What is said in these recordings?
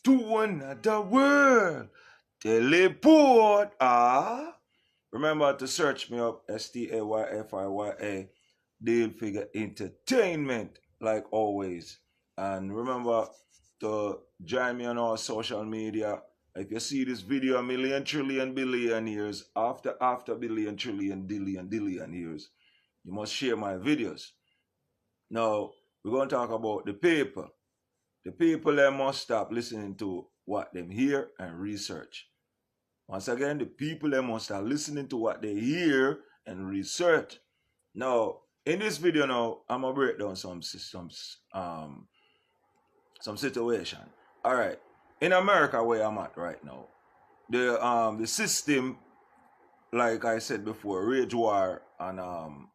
to another world. Teleport. Remember to search me up, Stayfiya, Deal Figure Entertainment, like always. And remember to join me on our social media. If you see this video a million, trillion, billion years, after billion, trillion, billion years, you must share my videos. Now, we're going to talk about the paper. The people they must stop listening to what them hear and research. Once again, the people they must start listening to what they hear and research. Now, in this video now, I'm gonna break down some situation. All right, in America where I'm at right now, the system, like I said before, rage war on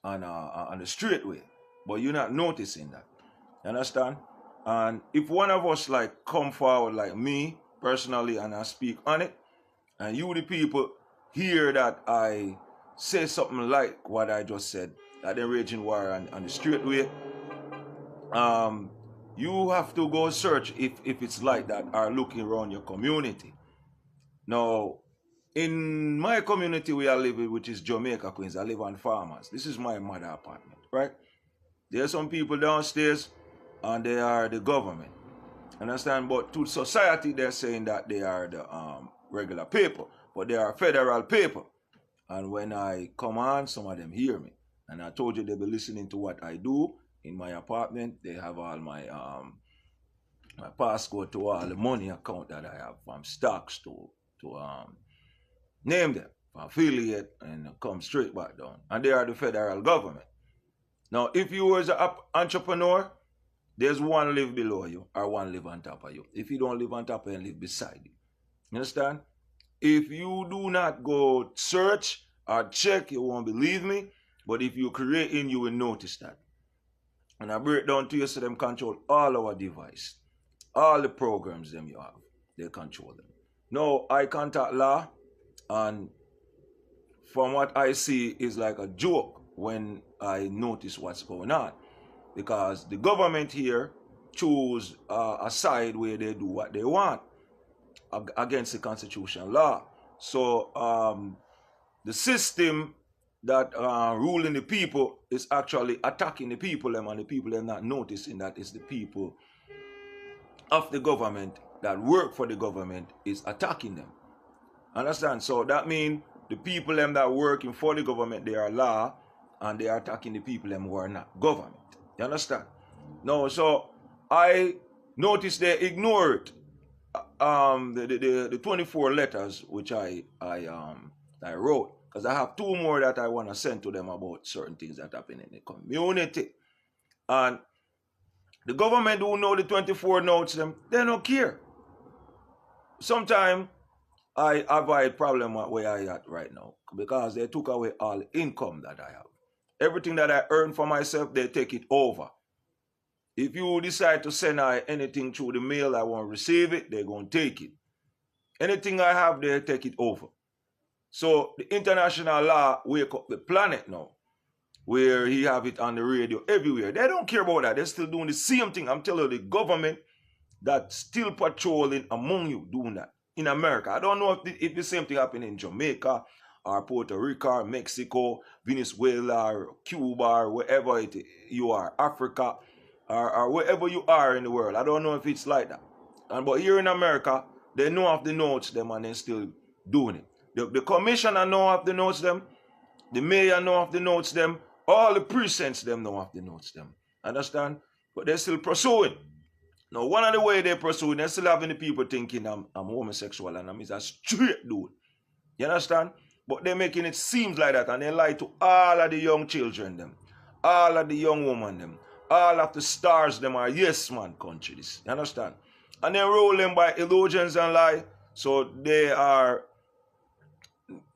the straight way, but you're not noticing that. You understand? And if one of us like come forward like me personally and I speak on it, and you the people hear that I say something like what I just said, that they're raging war on the straight way, you have to go search if it's like that or looking around your community. Now, in my community where I live in, which is Jamaica, Queens, I live on Farmers. This is my mother apartment, right? There are some people downstairs and they are the government. Understand? But to society, they're saying that they are the regular people, but they are federal people. And when I come on, some of them hear me. And I told you they'll be listening to what I do in my apartment. They have all my my passcode to all the money account that I have, from stocks to name them, affiliate, and come straight back down. And they are the federal government. Now, if you was an entrepreneur, there's one live below you or one live on top of you. If you don't live on top of you, live beside you. You understand? If you do not go search or check, you won't believe me. But if you create in, you will notice that. And I break down to you so them control all our device. All the programs them you have, they control them. Now, I contact law, and from what I see is like a joke when I notice what's going on. Because the government here choose a side where they do what they want against the constitutional law. So the system that ruling the people is actually attacking the people, and the people are not noticing that it's the people of the government that work for the government is attacking them. Understand? So that means the people them that working for the government, they are law, and they are attacking the people them who are not government. You understand? No, so I noticed they ignored the 24 letters which I wrote, because I have two more that I want to send to them about certain things that happen in the community. And the government who know the 24 notes them, they don't care. Sometimes I avoid problem where I at right now because they took away all the income that I have. Everything that I earn for myself, they take it over. If you decide to send anything through the mail, I won't receive it, they're going to take it. Anything I have, they take it over. So the international law wake up the planet now, where he have it on the radio everywhere. They don't care about that. They're still doing the same thing. I'm telling you, the government that's still patrolling among you doing that. In America, I don't know if the same thing happened in Jamaica or Puerto Rico or Mexico, Venezuela or Cuba or wherever you are, Africa or wherever you are in the world. I don't know if it's like that. But here in America, they know of the notes them and they're still doing it. The commissioner know of the notes them, the mayor know of the notes them, all the precincts them know of the notes them. Understand? But they're still pursuing. Now, one of the way they pursue, they're still having the people thinking I'm homosexual and I'm a straight dude. You understand? But they're making it seem like that, and they lie to all of the young children them, all of the young women them, all of the stars them are yes man countries. You understand? And they roll them by illusions and lie, so they are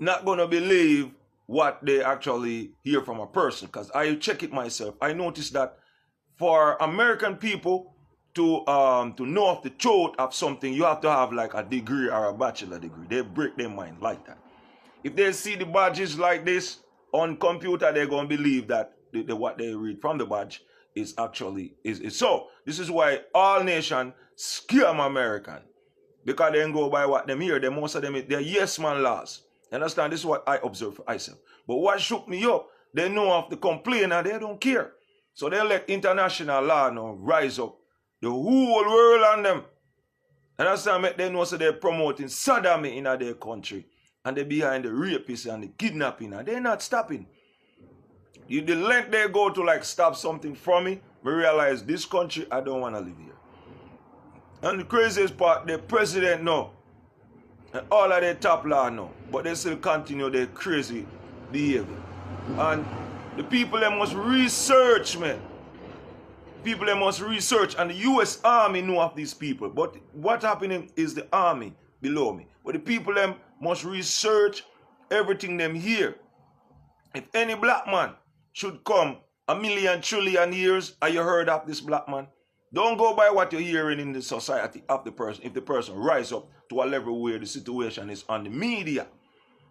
not going to believe what they actually hear from a person. Because I check it myself. I noticed that for American people to know of the truth of something, you have to have like a degree or a bachelor degree. They break their mind like that. If they see the badges like this on computer, they're going to believe that what they read from the badge is actually is so. This is why all nations scam American. Because they don't go by what them hear. Most of them, they're yes man laws. You understand? This is what I observe for myself. But what shook me up, they know of the complaint and they don't care. So they let international law now rise up. The whole world on them. And understand? Make them know so they're promoting sodomy in their country. And they're behind the rapists and the kidnapping. And they're not stopping. The length they go to like stop something from me, we realize this country, I don't want to live here. And the craziest part, the president know. And all of their top law know. But they still continue their crazy behavior. And the people, they must research, man. People, they must research. And the U.S. Army know of these people. But what's happening is the army below me. But the people, them must research everything them hear. If any black man should come a million trillion years, and you heard of this black man, don't go by what you're hearing in the society of the person. If the person rise up to a level where the situation is on the media,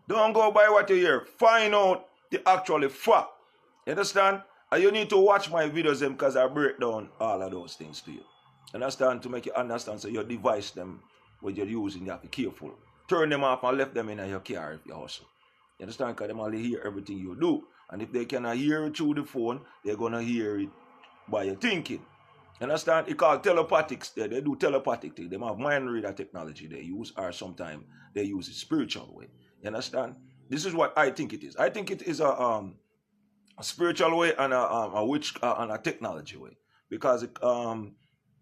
don't go by what you hear. Find out the actual fact. You understand? And you need to watch my videos because I break down all of those things to you. Understand? To make you understand, so your device them when you're using, you have to be careful. Turn them off and left them in your car if you hustle. You understand? Because they only hear everything you do. And if they cannot hear it through the phone, they're going to hear it by your thinking. You understand? It's called telepathics. They do telepathic thing. They have mind reader technology they use, or sometimes they use it spiritual way. You understand? This is what I think it is. I think it is a spiritual way and a witch and a technology way. Because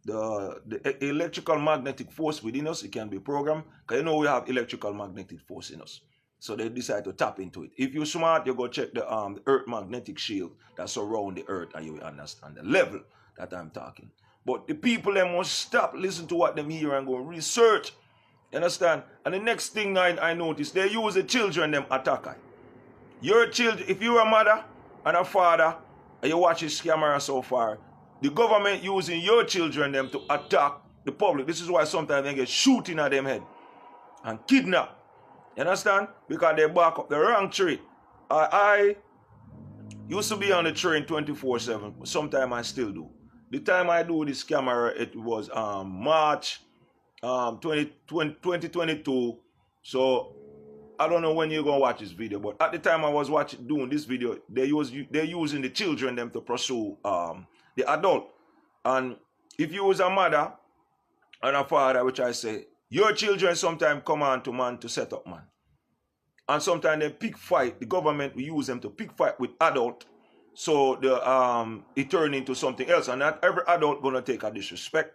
the electrical magnetic force within us, it can be programmed. Because you know we have electrical magnetic force in us. So they decide to tap into it. If you're smart, you go check the earth magnetic shield that surround the earth and you will understand the level that I'm talking. But the people, they must stop, listen to what them hear and go research. You understand? And the next thing I noticed, they use the children them attack. Your children, if you're a mother and a father and you watch this camera so far, the government using your children them to attack the public. This is why sometimes they get shooting at them head and kidnap. You understand? Because they back up the wrong tree. I used to be on the train 24/7. Sometimes I still do. The time I do this camera, it was March 2022. So I don't know when you're gonna watch this video, but at the time I was doing this video, they're using the children them to pursue the adult. And if you was a mother and a father, which I say, your children sometimes come on to man to set up man. And sometimes they pick fight. The government will use them to pick fight with adult. So it turn into something else. And not every adult gonna take a disrespect.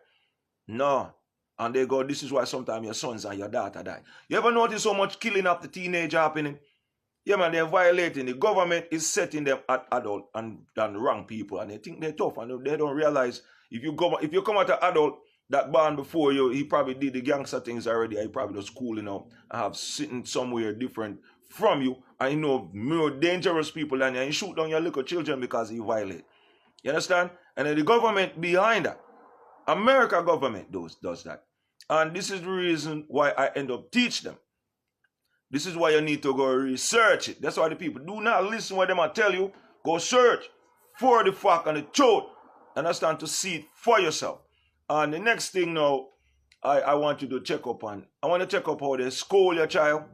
No. And they go, this is why sometimes your sons and your daughter die. You ever notice so much killing of the teenager happening? Yeah, man, they're violating. The government is setting them at adult and wrong people. And they think they're tough. And they don't realize if you come at an adult that born before you, he probably did the gangster things already. He probably was schooling up and have sitting somewhere different from you. And you know more dangerous people than you. And you shoot down your little children because you violate. You understand? And then the government behind that. America government does that. And this is the reason why I end up teach them. This is why you need to go research it. That's why the people do not listen what them I tell you. Go search for the fact and the truth. Understand? To see it for yourself. And the next thing now, I want you to check up on. I want to check up how they school your child,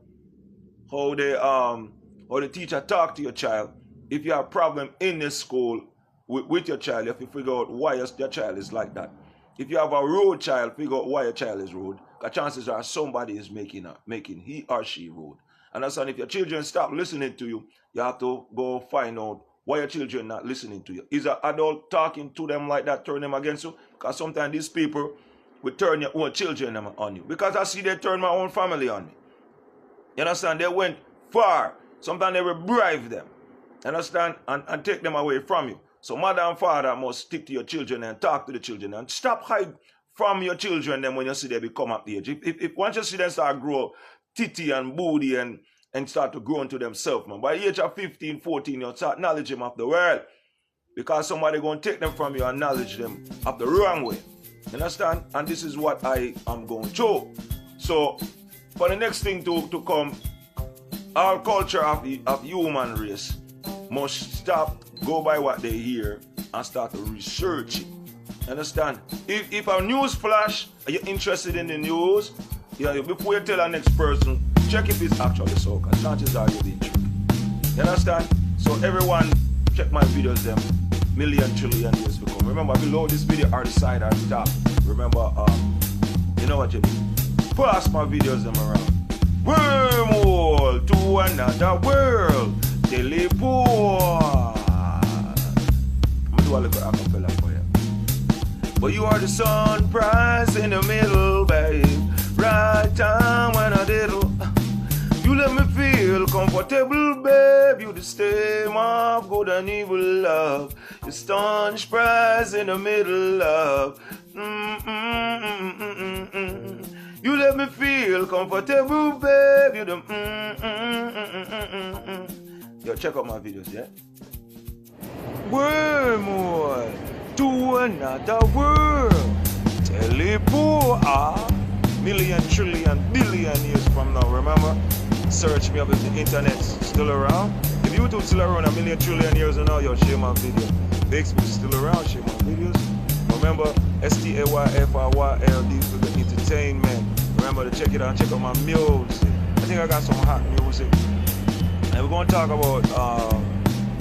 how the teacher talk to your child. If you have a problem in the school with your child, you have to figure out why your child is like that. If you have a road child, figure out why your child is rude. Because chances are somebody is making he or she rude. And that's why if your children stop listening to you, you have to go find out why your children not listening to you. Is an adult talking to them like that, turn them against you? Because sometimes these people will turn your own children on you. Because I see they turn my own family on me. You understand? They went far. Sometimes they will bribe them. You understand? And take them away from you. So mother and father must stick to your children and talk to the children and stop hide from your children then when you see they become of age. If once you see them start grow titty and booty and start to grow into themselves, man. By the age of 15, 14, you start knowledge them of the world. Because somebody going to take them from you and knowledge them of the wrong way. You understand? And this is what I am going to. So for the next thing to come, all culture of human race must stop, go by what they hear, and start to research it. Understand? If a news flash, are you interested in the news? Before you tell the next person, check if it's actually so, because chances are you'll be tricked. You understand? So everyone, check my videos them. Million trillion years to come. Remember, below this video are the side at the top. Remember, you know what you do? Pass my videos them around. Wormhole to another world. Teleport. I'm gonna do a little acapella for you. But you are the sunrise in the middle, babe. Right time when I diddle. You let me feel comfortable, babe. You the stem of good and evil love. The staunch prize in the middle of. You let me feel comfortable, babe. You the. Yo, check out my videos, yeah? Wormhole to another world. Teleport. Million, trillion, billion years from now, remember? Search me up if the internet's still around. If YouTube's still around a million, trillion years from now, yo, share my video. Facebook's still around, share my videos. Remember, Styafiya for the entertainment. Remember to check it out, check out my music. I think I got some hot music. And we're gonna talk about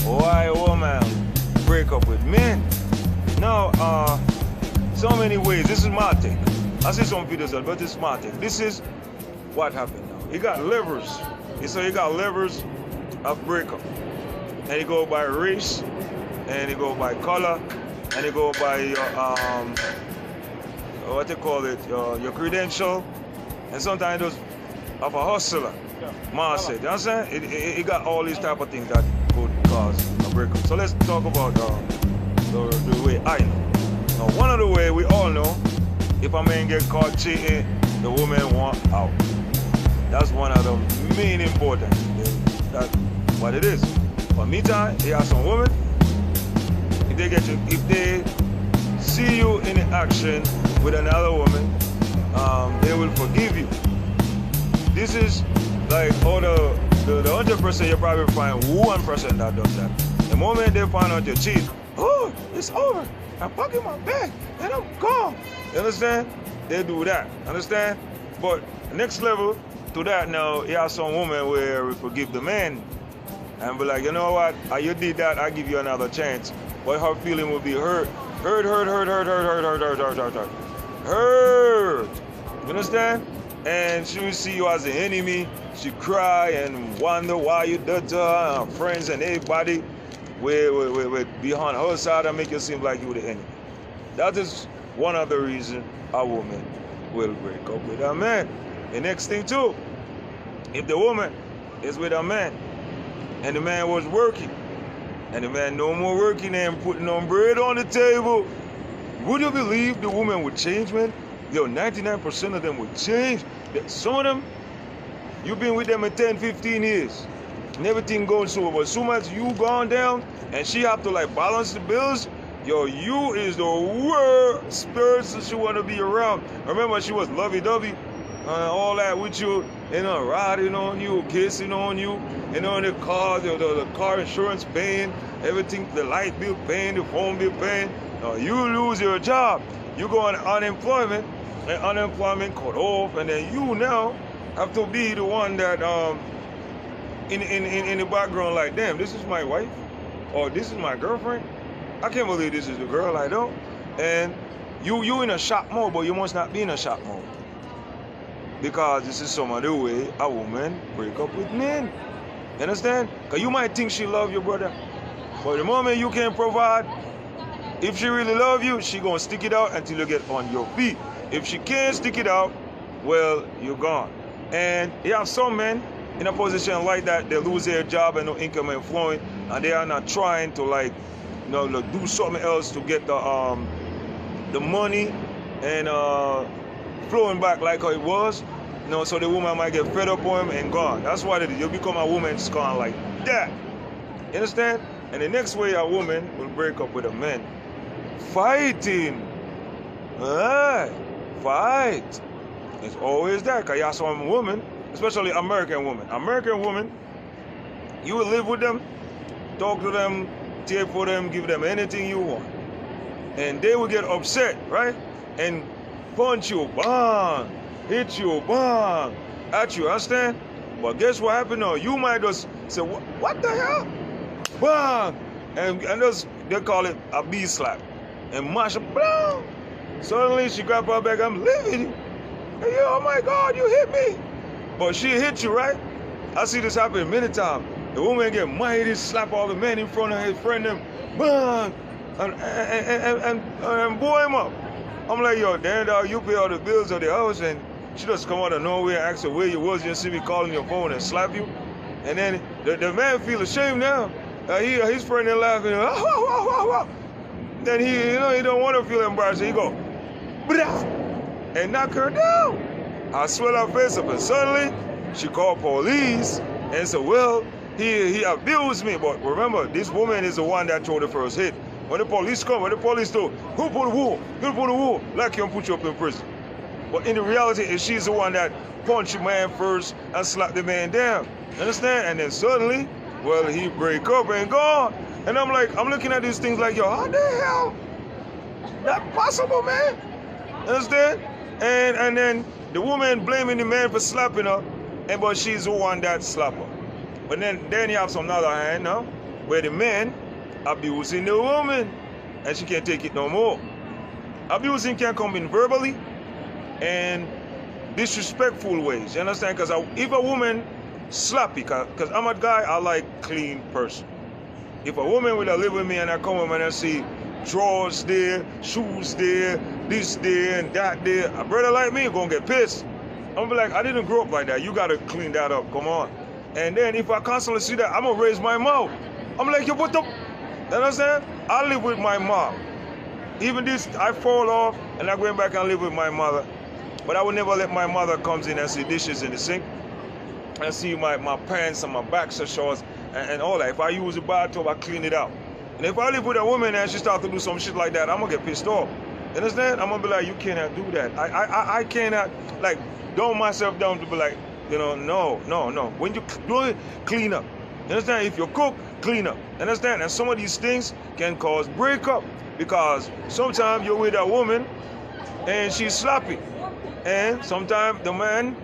why a woman break up with men. Now, so many ways. This is my take. I see some videos, but this is my take. This is what happened now. He got levers. So he got levers of breakup. And he go by race, and he go by color, and he go by your what they call it, your credential, and sometimes those of a hustler. Mindset. You understand? It got all these type of things that could cause a breakup. So let's talk about the way I know. Now, one of the way we all know, if a man get caught cheating, the woman want out. That's one of the main important things. That's what it is. But meantime, there are some women, if they see you in action with another woman, they will forgive you. This is like all the 100%, you probably find 1% that does that. The moment they find out you cheat, oh, it's over. I'm packing my bag and I'm gone. You understand? They do that. Understand? But next level to that now, you have some women where we forgive the man and be like, you know what? You did that, I give you another chance. But her feeling will be hurt. Hurt. You understand? And she will see you as an enemy. She cry and wonder why you did to her, her friends and everybody will be on her side and make you seem like you the enemy. That is one of the reasons a woman will break up with a man. The next thing too, if the woman is with a man and the man was working and the man no more working and putting on bread on the table, would you believe the woman would change, man? Yo, 99% of them would change. Some of them, you've been with them in 10, 15 years and everything going so, but so much you gone down and she have to like balance the bills. Yo, you is the worst person she want to be around. Remember, she was lovey-dovey and all that with you, riding on you, kissing on you, the car, the car insurance paying, everything, the light bill paying, the phone bill paying. Now, you lose your job. You go on unemployment, and unemployment cut off, and then you now have to be the one that, in the background like, damn, this is my wife, or this is my girlfriend. I can't believe this is the girl I know. And you in a shock mode, but you must not be in a shock mode. Because this is some of the way a woman break up with men. You understand? Because you might think she love you, brother. But the moment you can provide, if she really love you, she gonna stick it out until you get on your feet. If she can't stick it out, well, you're gone. And you have some men in a position like that, they lose their job and no income and flowing, and they are not trying to like do something else to get the money and flowing back like how it was. So the woman might get fed up on him and gone. That's what it is. You become a woman scorn like that. You understand? And the next way a woman will break up with a man, fighting. Fight. It's always that. Because you have some women, especially American women. American women, you will live with them, talk to them take for them, give them anything you want. And they will get upset, right? And punch you, bang, hit you, bang, at you, understand? But guess what happened now? You might just say, what the hell? Bang! And just, they call it a bee slap. And mash up, bang! Suddenly she grabbed her back, I'm leaving you. And you, oh my God, you hit me. But she hit you, right? I see this happen many times. The woman get mighty, slap all the men in front of his friend, them, bang! And blow him up. I'm like, yo, damn dog, you pay all the bills of the house, and she just come out of nowhere and ask her where you was, you see me calling your phone and slap you. And then the man feel ashamed now. His friend is laughing. Then he don't want to feel embarrassed. He go, and knock her down. I swell her face up, and suddenly she called police and said, well, he abused me. But remember, this woman is the one that threw the first hit. When the police come, when the police do, who put the war? Who put the war? Like him put you up in prison. But in the reality, she's the one that punched the man first and slapped the man down. Understand? And then suddenly, well, he break up and gone. And I'm like, I'm looking at these things like, yo, how the hell that possible, man? Understand? And then the woman blaming the man for slapping her, but she's the one that slapped her. But then you have some other hand now, where the man abusing the woman, and she can't take it no more. Abusing can come in verbally and disrespectful ways. You understand? Because if a woman slappy, because I'm a guy, I like clean person. If a woman will live with me and I come home and I see drawers there, shoes there, this there and that there, a brother like me gonna get pissed. I'm gonna be like, I didn't grow up like that. You gotta clean that up. Come on. And then if I constantly see that, I'm gonna raise my mouth. I'm like, yo, what the? You understand? I live with my mom. Even this, I fall off and I go back and live with my mother. But I would never let my mother comes in and see dishes in the sink. And see my pants and my boxer shorts and all that. If I use a bathtub, I clean it out. And if I live with a woman and she starts to do some shit like that, I'm gonna get pissed off. You understand? I'm gonna be like, you cannot do that. I cannot, like, dumb myself down to be like, no. When you do it, clean up. You understand? If you cook, clean up. You understand? And some of these things can cause breakup because sometimes you're with a woman and she's sloppy. And sometimes the man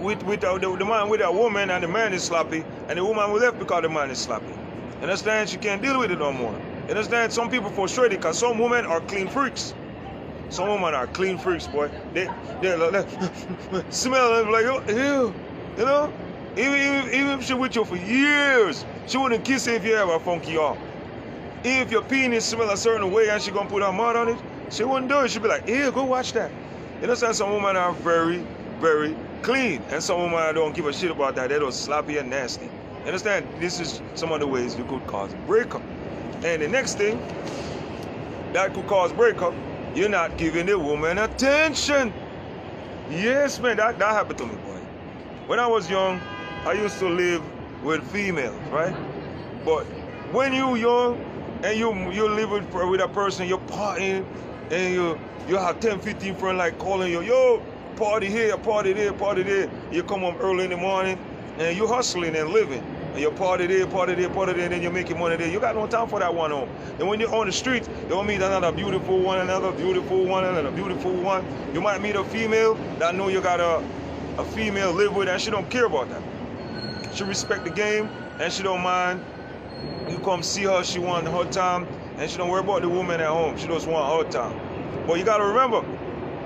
with the man with a woman and the man is sloppy, and the woman will left because the man is sloppy. You understand? She can't deal with it no more. You understand? Some people frustrated because some women are clean freaks. Some women are clean freaks, boy. They smell like, ew, you know? Even if she with you for years, she wouldn't kiss you if you ever funky off. If your penis smell a certain way and she gonna put her mouth on it, she wouldn't do it. She'd be like, ew, go watch that. You understand? Some women are very, very clean, and some women don't give a shit about that. They're just sloppy and nasty. You understand? This is some of the ways you could cause breakup. And the next thing that could cause breakup, you're not giving the woman attention. Yes, man, that happened to me, boy. When I was young, I used to live with females, right? But when you're young and you live with a person, you're partying, and you have 10, 15 friends like calling you, yo, party here, party there, party there. You come home early in the morning and you're hustling and living. And you party there, party there, party there, and then you're making money there. You got no time for that one home. And when you're on the street, you'll meet another beautiful one, another beautiful one, another beautiful one. You might meet a female that know you got a female live with, and she don't care about that. She respect the game and she don't mind. You come see her, she want her time, and she don't worry about the woman at home. She just want her time. But you gotta remember,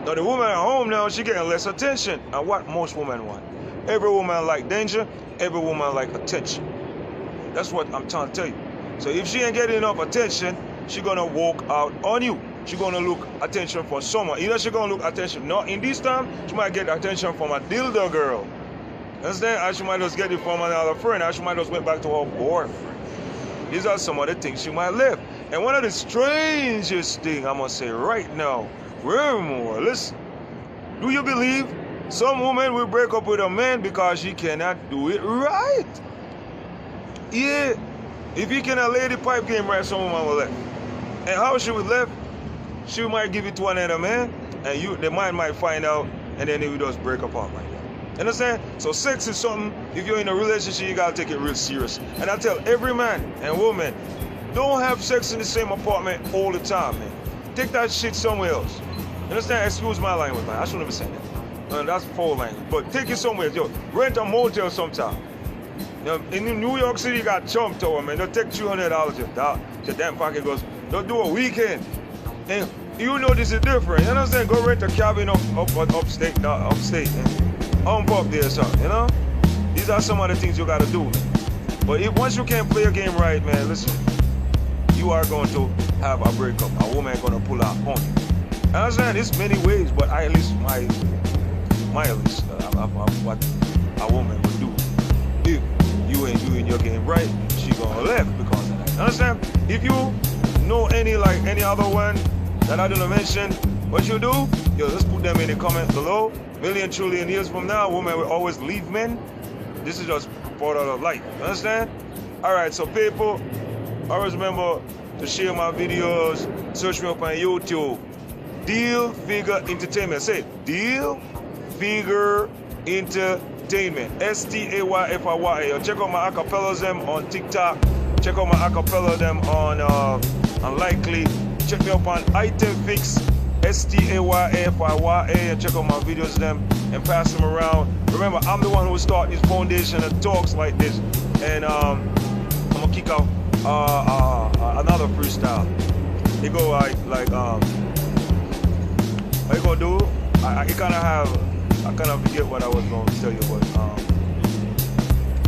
now the woman at home now, she getting less attention. And what most women want. Every woman like danger, every woman like attention. That's what I'm trying to tell you. So if she ain't getting enough attention, she gonna walk out on you. She gonna look attention for someone. Either she gonna look attention, not in this time, she might get attention from a dildo girl. Understand? Or she might just get it from another friend, or she might just went back to her boyfriend. These are some of the things she might live. And one of the strangest things I'm gonna say right now, more, listen. Do you believe some woman will break up with a man because she cannot do it right? Yeah. If he cannot lay the pipe game right, some woman will left. And how she would left? She might give it to another man, and the man might find out, and then they will just break apart like that. Understand? So sex is something, if you're in a relationship, you gotta take it real serious. And I tell every man and woman, Don't have sex in the same apartment all the time, man. Take that shit somewhere else. You understand? Excuse my language, man. I shouldn't have said that. That's foul language. But take it somewhere. Yo, rent a motel sometime. You know, in New York City, you got Trump Tower, man. They'll take $200 your damn pocket goes. They'll do a weekend. And you know this is different. You understand? Go rent a cabin upstate and hump up there or something, you know? These are some of the things you gotta do, man. But if once you can't play a game right, man, listen, you are going to have a breakup. A woman gonna pull out on you. I understand there's many ways, but at least my list of what a woman would do if you ain't doing your game right, she gonna left because of that. Understand? If you know any other one that I didn't mention, what you do, yo, just put them in the comments below. Million trillion years from now, women will always leave men. This is just part of life. Understand? Alright, so people, always remember to share my videos, search me up on YouTube. Deal Figure Entertainment. Say Deal Figure Entertainment. Stayfiya. Check out my acapellas them on TikTok. Check out my acapella them on Unlikely. Check me up on Item Fix. Stayfiya. And check out my videos them and pass them around. Remember, I'm the one who start this foundation and talks like this. And I'm gonna kick out another freestyle. They go like what you gonna do? I kind of forget what I was gonna tell you, but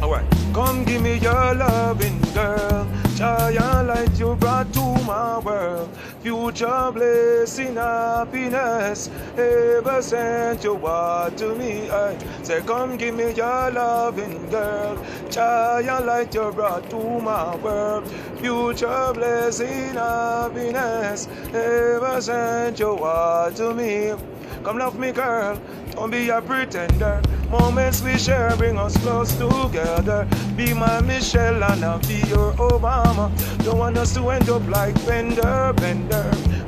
alright. Come give me your loving, girl. Giant light you brought to my world. Future blessing, happiness. Ever sent your word to me. I say, come give me your loving, girl. Giant light you brought to my world. Future blessing, happiness. Ever sent your word to me. Come love me, girl. Don't be a pretender. Moments we share bring us close together. Be my Michelle and I'll be your Obama. Don't want us to end up like Bender.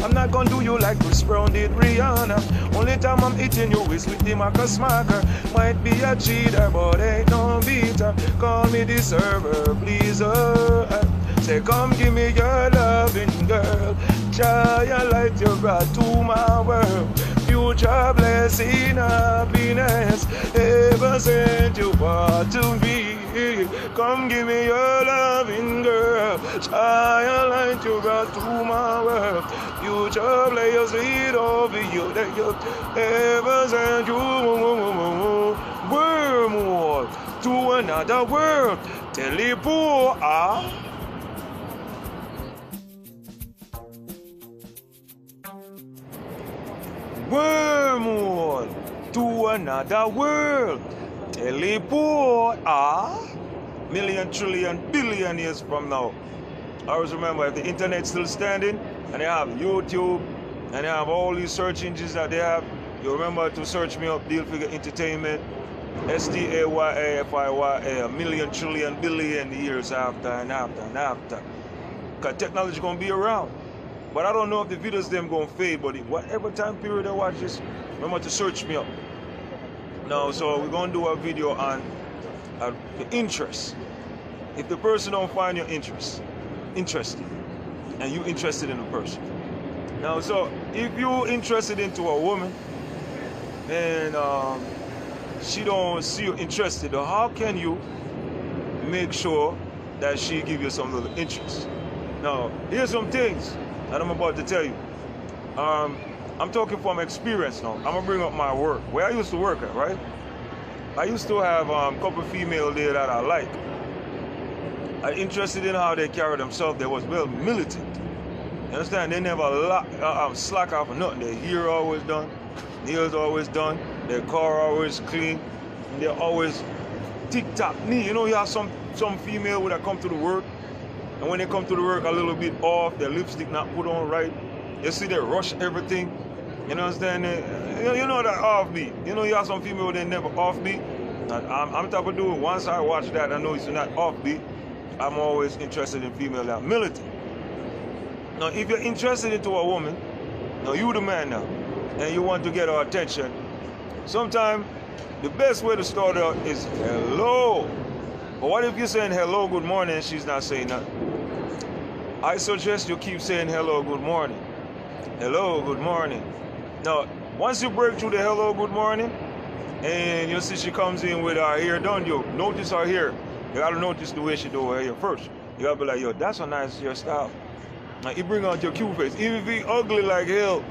I'm not gonna do you like Chris Brown did Rihanna. Only time I'm hitting you is with the Marcus Marker. Might be a cheater, but ain't no beater. Call me the server, pleaser. Say, come give me your loving, girl. Giant light you brought to my world. Future blessing, happiness. Ever sent you far to me. Come give me your loving, girl. Giant light you brought to my world. Future blessing over you. That you ever sent you wormhole to another world. Teleport. Wormhole to another world. Teleport. Million, trillion, billion years from now. I always remember, if the internet's still standing and they have YouTube and they have all these search engines that they have, you remember to search me up, Deal Figure Entertainment. Styafiya. A million, trillion, billion years after and after and after. Because technology gonna be around. But I don't know if the videos them gonna fade, but in whatever time period I watch this, remember to search me up. Now, so we're gonna do a video on the interest. If the person don't find your interesting, and you interested in the person. Now, so if you interested into a woman, and she don't see you interested, how can you make sure that she give you some little interest? Now, here's some things that I'm about to tell you. I'm talking from experience now. I'm gonna bring up my work, where I used to work at, right? I used to have a couple female there that I like. I'm interested in how they carry themselves. They was well militant. You understand? They never slack off of nothing. Their hair always done, nails always done, their car always clean, and they're always tick-tock neat. You know, you have some female that come to the work, and when they come to the work a little bit off, their lipstick not put on right. You see they rush everything. You know what I'm saying? You know that offbeat. You know, you have some female that never offbeat. I'm type of dude, once I watch that, I know it's not offbeat. I'm always interested in female that militant. Now, if you're interested into a woman, now you the man now, and you want to get her attention, sometimes the best way to start out is hello. But what if you're saying hello, good morning, and she's not saying nothing? I suggest you keep saying hello, good morning. Hello, good morning. Now, once you break through the hello, good morning, and you see she comes in with her hair done, you notice her hair. You gotta notice the way she do her hair first. You gotta be like, yo, that's a nice hairstyle. Now, you bring out your cute face. Even if he ugly like hell,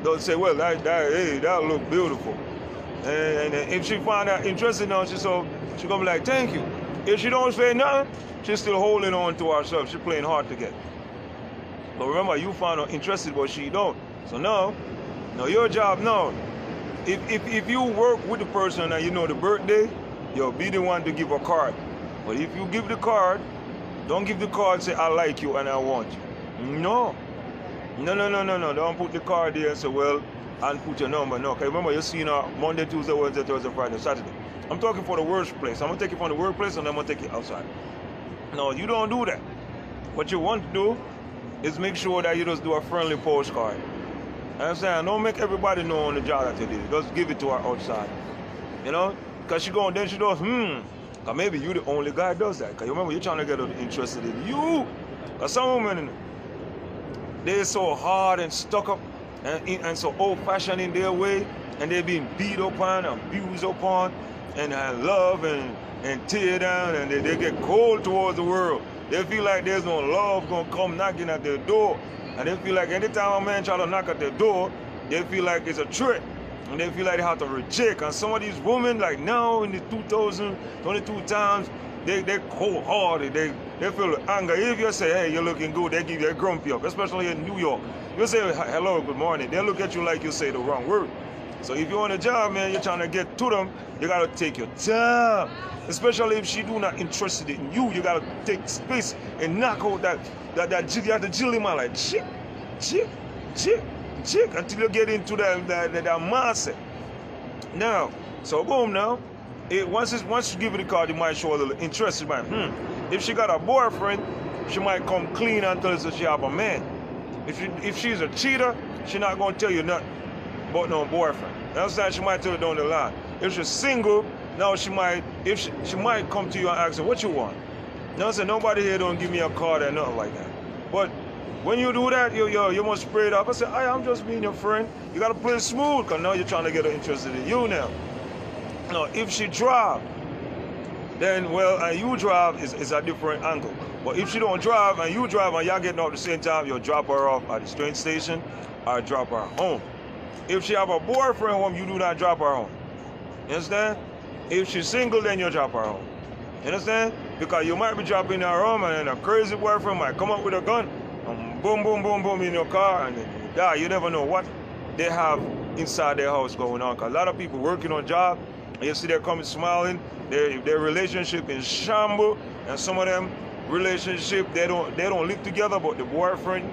they'll say, well, hey, that look beautiful. And if she find that interesting now, she gonna be like, thank you. If she don't say nothing, she's still holding on to herself. She's playing hard to get. But remember, you found her interested, but she don't. So now your job now. If you work with the person and you know the birthday, you'll be the one to give a card. But if you give the card, don't give the card, say, I like you and I want you. No. Don't put the card there and say, well, and put your number. No, because remember, you're seeing her Monday, Tuesday, Wednesday, Thursday, Friday, Saturday. I'm talking for the workplace. I'm going to take you from the workplace and I'm going to take you outside. No, you don't do that. What you want to do is make sure that you just do a friendly postcard. Understand? Don't make everybody know on the job that you did. Just give it to her outside. You know? Because she goes, then she goes, because maybe you the only guy that does that. Because you remember, you're trying to get her interested in you. Because some women, they're so hard and stuck up and so old-fashioned in their way, and they're being beat upon, abused upon, and love and tear down, and they get cold towards the world. They feel like there's no love going to come knocking at their door. And they feel like anytime a man try to knock at their door, they feel like it's a trick. And they feel like they have to reject. And some of these women, like now in the 2022 times, they're cold-hearted. They feel anger. If you say, hey, you're looking good, they give you a grumpy up, especially in New York. You say, hello, good morning. They look at you like you say the wrong word. So if you're on a job, man, you're trying to get to them, you got to take your time. Especially if she do not interested in you, you got to take space and knock out that you have to jill him out like chick, until you get into that mindset. Now, so boom now. Once you give her the card, you might show a little interest. If she got a boyfriend, she might come clean and tell us that she have a man. If she's a cheater, she's not going to tell you nothing about no boyfriend. You understand? She might tell you down the line. If she's single, now she might come to you and ask her, what you want? You know, nobody here don't give me a card or nothing like that. But when you do that, you must spray it up. I say, I'm just being your friend. You got to play smooth, because now you're trying to get her interested in you now. Now, if she drive, then, well, and you drive is a different angle. But if she don't drive and you drive and y'all getting off at the same time, you'll drop her off at the train station or drop her home. If she have a boyfriend home, you do not drop her home. You understand? If she's single, then you drop her home. You understand? Because you might be dropping her home and then a crazy boyfriend might come up with a gun and boom, boom, boom, boom in your car and then you die. You never know what they have inside their house going on. Because a lot of people working on job, and you see they're coming smiling, their relationship is shambles, and some of them relationship, they don't live together, but the boyfriend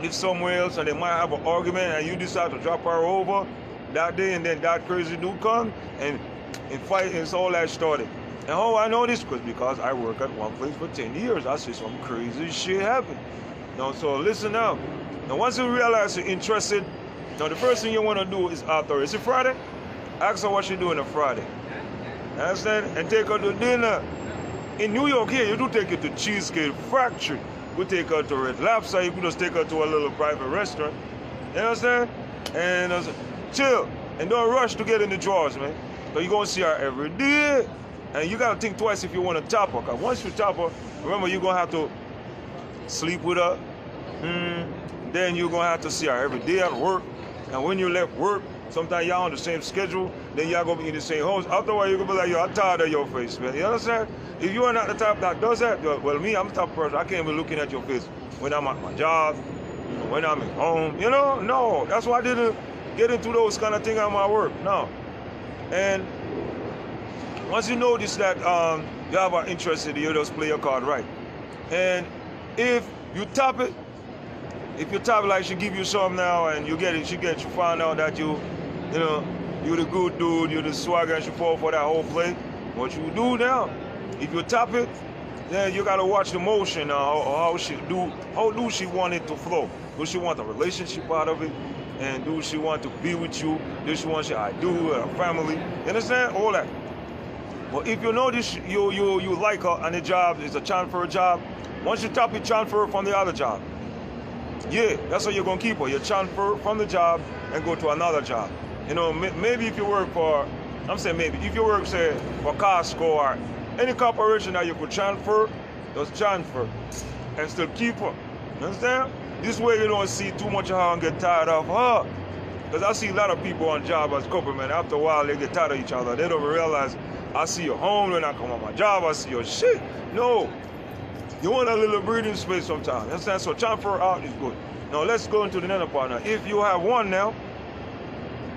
lives somewhere else, and they might have an argument, and you decide to drop her over that day, and then that crazy dude come and fight, and it's all that started. And how I know this? Because I work at one place for 10 years. I see some crazy shit happen. Now, so listen now. Now, once you realize you're interested, now the first thing you want to do is after. Is it Friday? Ask her what she doing on Friday. Understand? And take her to dinner. In New York here, you do take her to Cheesecake Factory. You take her to Red Lobster. You could just take her to a little private restaurant. You understand? And chill. And don't rush to get in the drawers, man. Because you're going to see her every day. And you got to think twice if you want to top her. Because once you top her, remember, you're going to have to sleep with her. Then you're going to have to see her every day at work. And when you left work, sometimes y'all on the same schedule, then y'all gonna be in the same house. Afterwards, you're gonna be like, yo, I'm tired of your face, man. You understand? If you are not the type that does that, well, me, I'm the type of person, I can't be looking at your face when I'm at my job, when I'm at home. You know? No. That's why I didn't get into those kind of things at my work. No. And once you notice that you have an interest in it, you just play your card right. And if you top it, like she give you some now and you get it, you find out that you're the good dude, you're the swagger, and she fall for that whole play. What you do now, if you top it, then you gotta watch the motion now, how do she want it to flow? Do she want a relationship out of it? And do she want to be with you? Do she want I do a family? You understand? All that. But if you notice you like her and the job is a chance for a job, Once you top, you transfer from the other job. Yeah, that's how you're going to keep her. You transfer from the job and go to another job. You know, maybe if you work for, I'm saying maybe, if you work, say, for Costco or any corporation that you could transfer, just transfer and still keep her. You understand? This way you don't see too much of her and get tired of her. Because I see a lot of people on job as corporate, after a while they get tired of each other. They don't realize, I see you home when I come on my job, I see your shit. No. You want a little breathing space sometimes. You understand? So transfer out is good. Now let's go into the other part now. If you have one now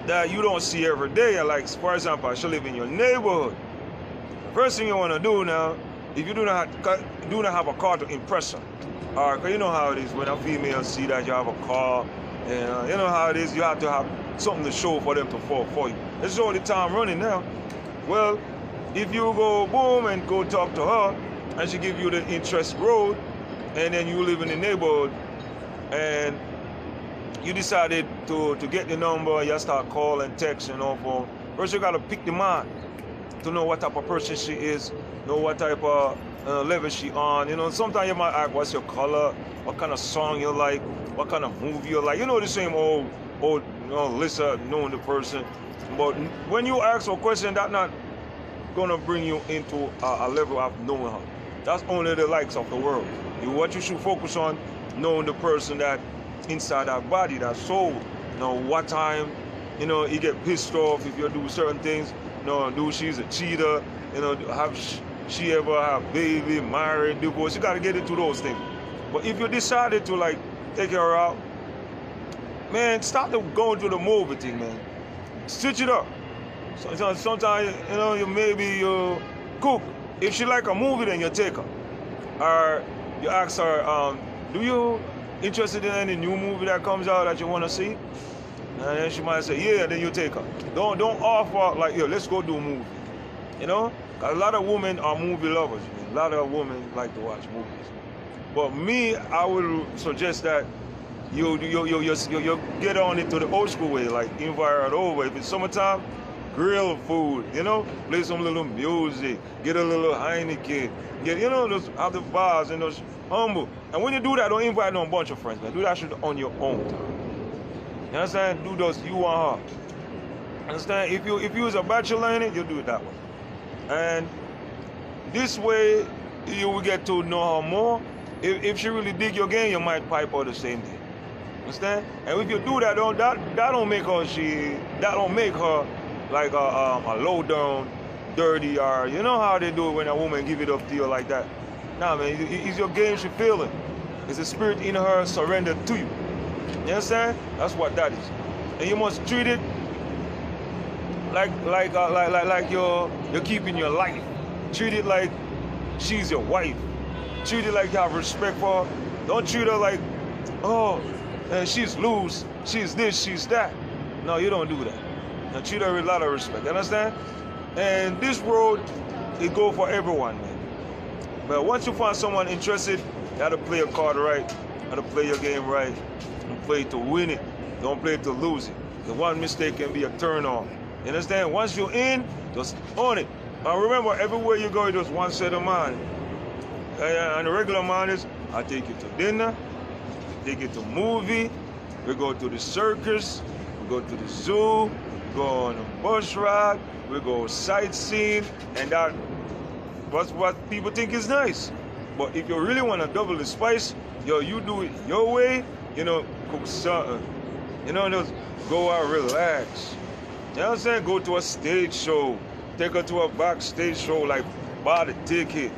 that you don't see every day, like for example, she live in your neighborhood. First thing you want to do now, if you do not have a car to impress her, because you know how it is when a female see that you have a car, and you know how it is, you have to have something to show for them to fall for you. This is all the time running now. Well, if you go boom and go talk to her, and she give you the interest road, and then you live in the neighborhood, and you decided to get the number, you start calling, texting, phone. First you gotta pick the mind to know what type of person she is, know what type of level she on. You know, sometimes you might ask, what's your color, what kind of song you like, what kind of movie you like. You know, the same old list of knowing the person. But when you ask a question, that's not gonna bring you into a level of knowing her. That's only the likes of the world. What you should focus on, knowing the person that inside that body, that soul. You know, what time, you know, you get pissed off if you do certain things. You know, do she's a cheater, you know, have she ever have baby, married, divorced. You gotta get into those things. But if you decided to like take her out, man, start to go to the movie thing, man. Switch it up. Sometimes, you know, you cook. If she like a movie, then you take her. Or you ask her, do you interested in any new movie that comes out that you want to see? And then she might say, yeah, then you take her. Don't offer like, yo, let's go do a movie. You know? 'Cause a lot of women are movie lovers. A lot of women like to watch movies. But me, I would suggest that you get on it to the old school way, like invite her over. If it's summertime, grill food, you know, play some little music, get a little Heineken, you know, those other bars and those humble. And when you do that, don't invite no bunch of friends, man. Do that shit on your own time. You understand? Do those you want her. Understand? If you was a bachelor in it, you do it that way. And this way, you will get to know her more. If she really dig your game, you might pipe her the same day. Understand? And if you do that, that don't make her like a low down, dirty, or you know how they do it when a woman give it up to you like that. Nah, man, it's your game she feeling. It's the spirit in her surrendered to you. You understand? That's what that is. And you must treat it like you're keeping your life. Treat it like she's your wife. Treat it like you have respect for her. Don't treat her like, oh, she's loose, she's this, she's that. No, you don't do that. Now treat her with a lot of respect. You understand? And this road, it go for everyone, man. But once you find someone interested, you have to play your card right. You have to play your game right. And play to win it. Don't play to lose it. The one mistake can be a turn on. You understand? Once you're in, just own it. Now remember, everywhere you go, there's one set of mind. And the regular mind is, I take you to dinner, take you to movie, we go to the circus, we go to the zoo, we go on a bus ride, we go sightseeing, and that's what people think is nice. But if you really want to double the spice, yo, you do it your way, you know, cook something. You know, just go out, relax. You know what I'm saying? Go to a stage show. Take her to a backstage show, like buy the ticket.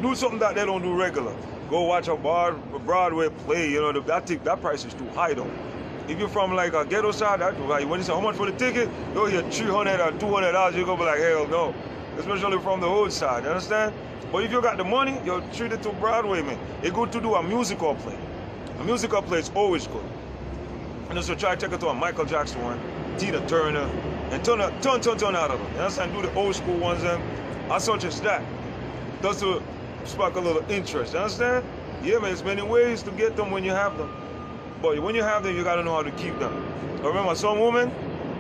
Do something that they don't do regular. Go watch a Broadway play. You know, that price is too high though. If you're from like a ghetto side, that's too high. When you say how much for the ticket, you'll hear $300 or $200. You're gonna be like, hell no. Especially from the hood side, you understand? But if you got the money, you'll treat it to Broadway, man. It's good to do a musical play. A musical play is always good. And so try to take it to a Michael Jackson one, Tina Turner, and turn out of them. You understand? Do the old school ones and as such as that. Just to spark a little interest. You understand? Yeah, man, there's many ways to get them when you have them. But when you have them, you gotta know how to keep them. Remember, some women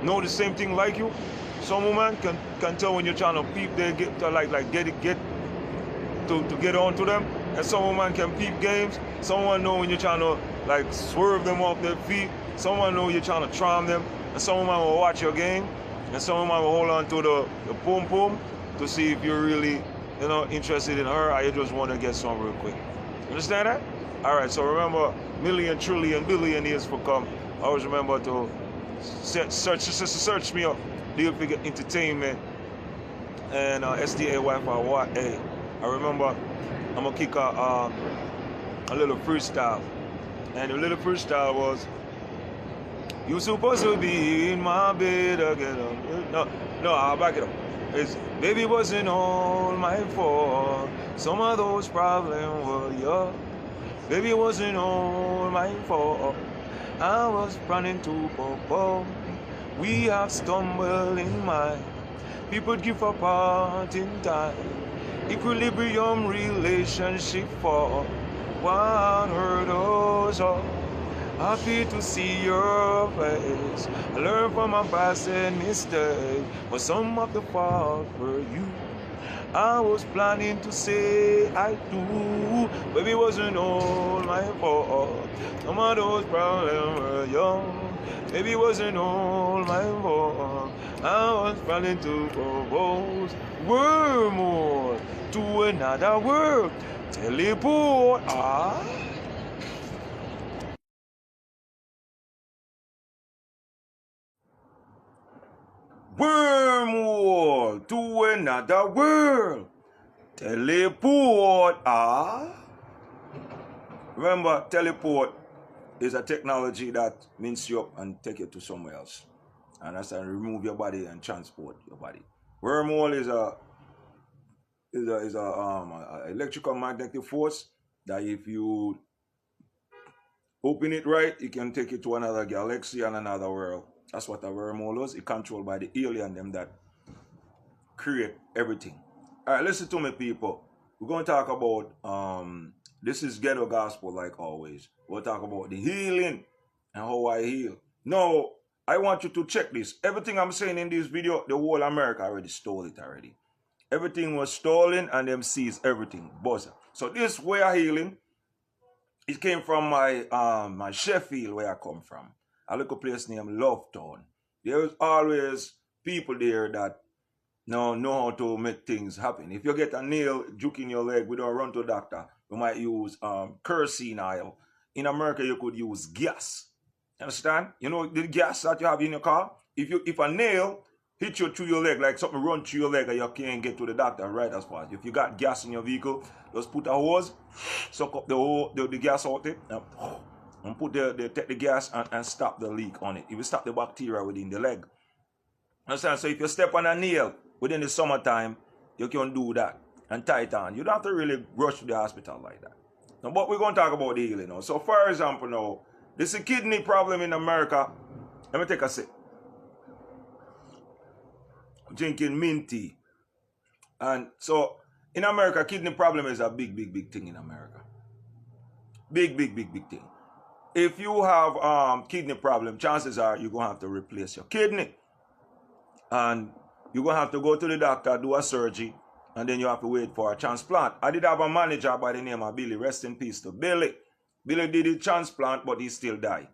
know the same thing like you. Some women can tell when you're trying to peep, they get to get on to them, And someone can peep games. Someone know when you're trying to like swerve them off their feet. Someone know you're trying to charm them. And someone will watch your game. And someone will hold on to the pum pum to see if you're really, you know, interested in her or you just want to get some real quick. Understand that? All right. So remember, million, trillion, billion years for come. Always remember to search me up. Deal Figure Entertainment and STAYFY. I remember I'm gonna kick a little freestyle, and the little freestyle was, "You supposed to be in my bed again." No, I'll back it up. It's, "Baby, wasn't all my fault. Some of those problems were yours. Baby, wasn't all my fault. I was running to Popo. We have stumbled in mind. People give apart in time. Equilibrium relationship for one hurdles all. Happy to see your face. I learned from my past and mistakes, but some of the fault were you. I was planning to say I do, but it wasn't all my fault. Some of those problems were young. Maybe it wasn't all my fault. I was planning to propose wormhole to another world. Teleport. Wormhole to another world. Teleport. Remember, teleport is a technology that means you up and take you to somewhere else. And that's to remove your body and transport your body. Wormhole is a electrical magnetic force that if you open it right, it can take you to another galaxy and another world. That's what a wormhole is. It's controlled by the alien them that create everything. All right, listen to me, people. We're going to talk about this is ghetto gospel like always. We'll talk about the healing and how I heal. No, I want you to check this. Everything I'm saying in this video, the whole America already stole it already. Everything was stolen and them seized everything. Buzzer. So this way of healing, it came from my Sheffield where I come from. A little place named Lovetown. There's always people there that know how to make things happen. If you get a nail juke in your leg, we don't run to a doctor. We might use kerosene oil. In America, you could use gas. Understand? You know the gas that you have in your car? If a nail hit you through your leg, like something run through your leg and you can't get to the doctor right as fast. If you got gas in your vehicle, just put a hose, suck up the gas out there, and take the gas and stop the leak on it. It will stop the bacteria within the leg. Understand? So if you step on a nail within the summertime, you can do that and tie it on. You don't have to really rush to the hospital like that. Now, but we're going to talk about the healing now. So for example now, this is a kidney problem in America. Let me take a sip. I'm drinking mint tea. And so in America, kidney problem is a big thing in America. Big thing. If you have kidney problem, chances are you're going to have to replace your kidney. And you're going to have to go to the doctor, do a surgery, and then you have to wait for a transplant. I did have a manager by the name of Billy. Rest in peace to Billy. Billy did the transplant, but he still died.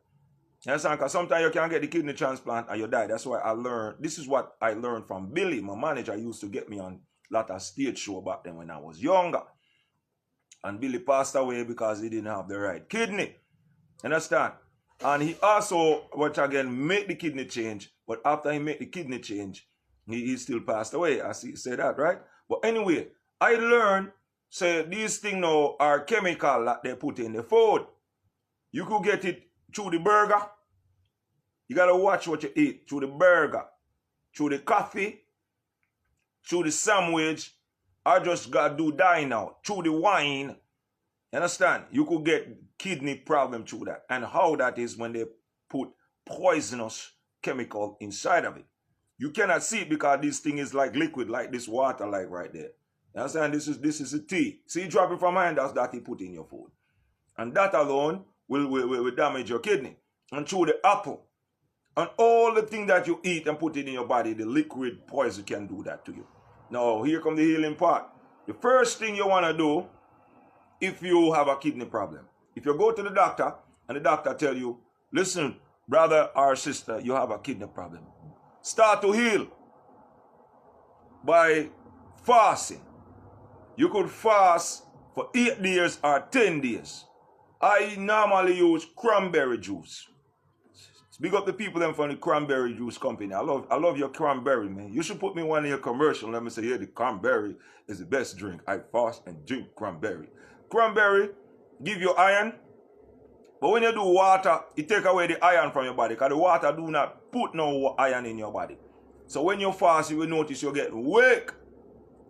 You understand? Because sometimes you can't get the kidney transplant and you die. That's why I learned. This is what I learned from Billy. My manager used to get me on a lot of stage show back then when I was younger. And Billy passed away because he didn't have the right kidney. Understand? And he also, once again, made the kidney change. But after he made the kidney change, he still passed away. I say that, right? But anyway, I learned, say, these things now are chemical that they put in the food. You could get it through the burger. You got to watch what you eat. Through the burger, through the coffee, through the sandwich. I just got to do dine out. Through the wine. You understand? You could get kidney problem through that. And how that is when they put poisonous chemical inside of it. You cannot see it because this thing is like liquid, like this water, like right there. You understand? This is a tea. See, drop it from my hand, that's that he put in your food. And that alone will damage your kidney. And through the apple. And all the things that you eat and put it in your body, the liquid poison can do that to you. Now, here comes the healing part. The first thing you want to do if you have a kidney problem. If you go to the doctor and the doctor tell you, listen, brother or sister, you have a kidney problem. Start to heal by fasting. You could fast for 8 days or 10 days. I normally use cranberry juice. Big up the people them from the cranberry juice company. I love your cranberry, man. You should put me one in your commercial. Let me say, yeah, the cranberry is the best drink. I fast and drink cranberry. Cranberry give you iron. But when you do water, it take away the iron from your body. Because the water do not put no iron in your body. So when you fast, you will notice you get weak.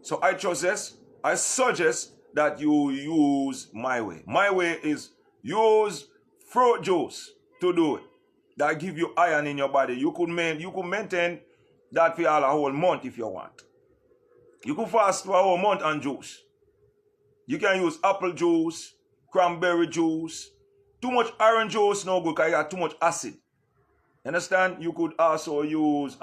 So I suggest that you use my way. My way is use fruit juice to do it. That give you iron in your body. You could maintain that for a whole month if you want. You could fast for a whole month on juice. You can use apple juice, cranberry juice. Too much orange juice no good because you got too much acid. Understand? You could also use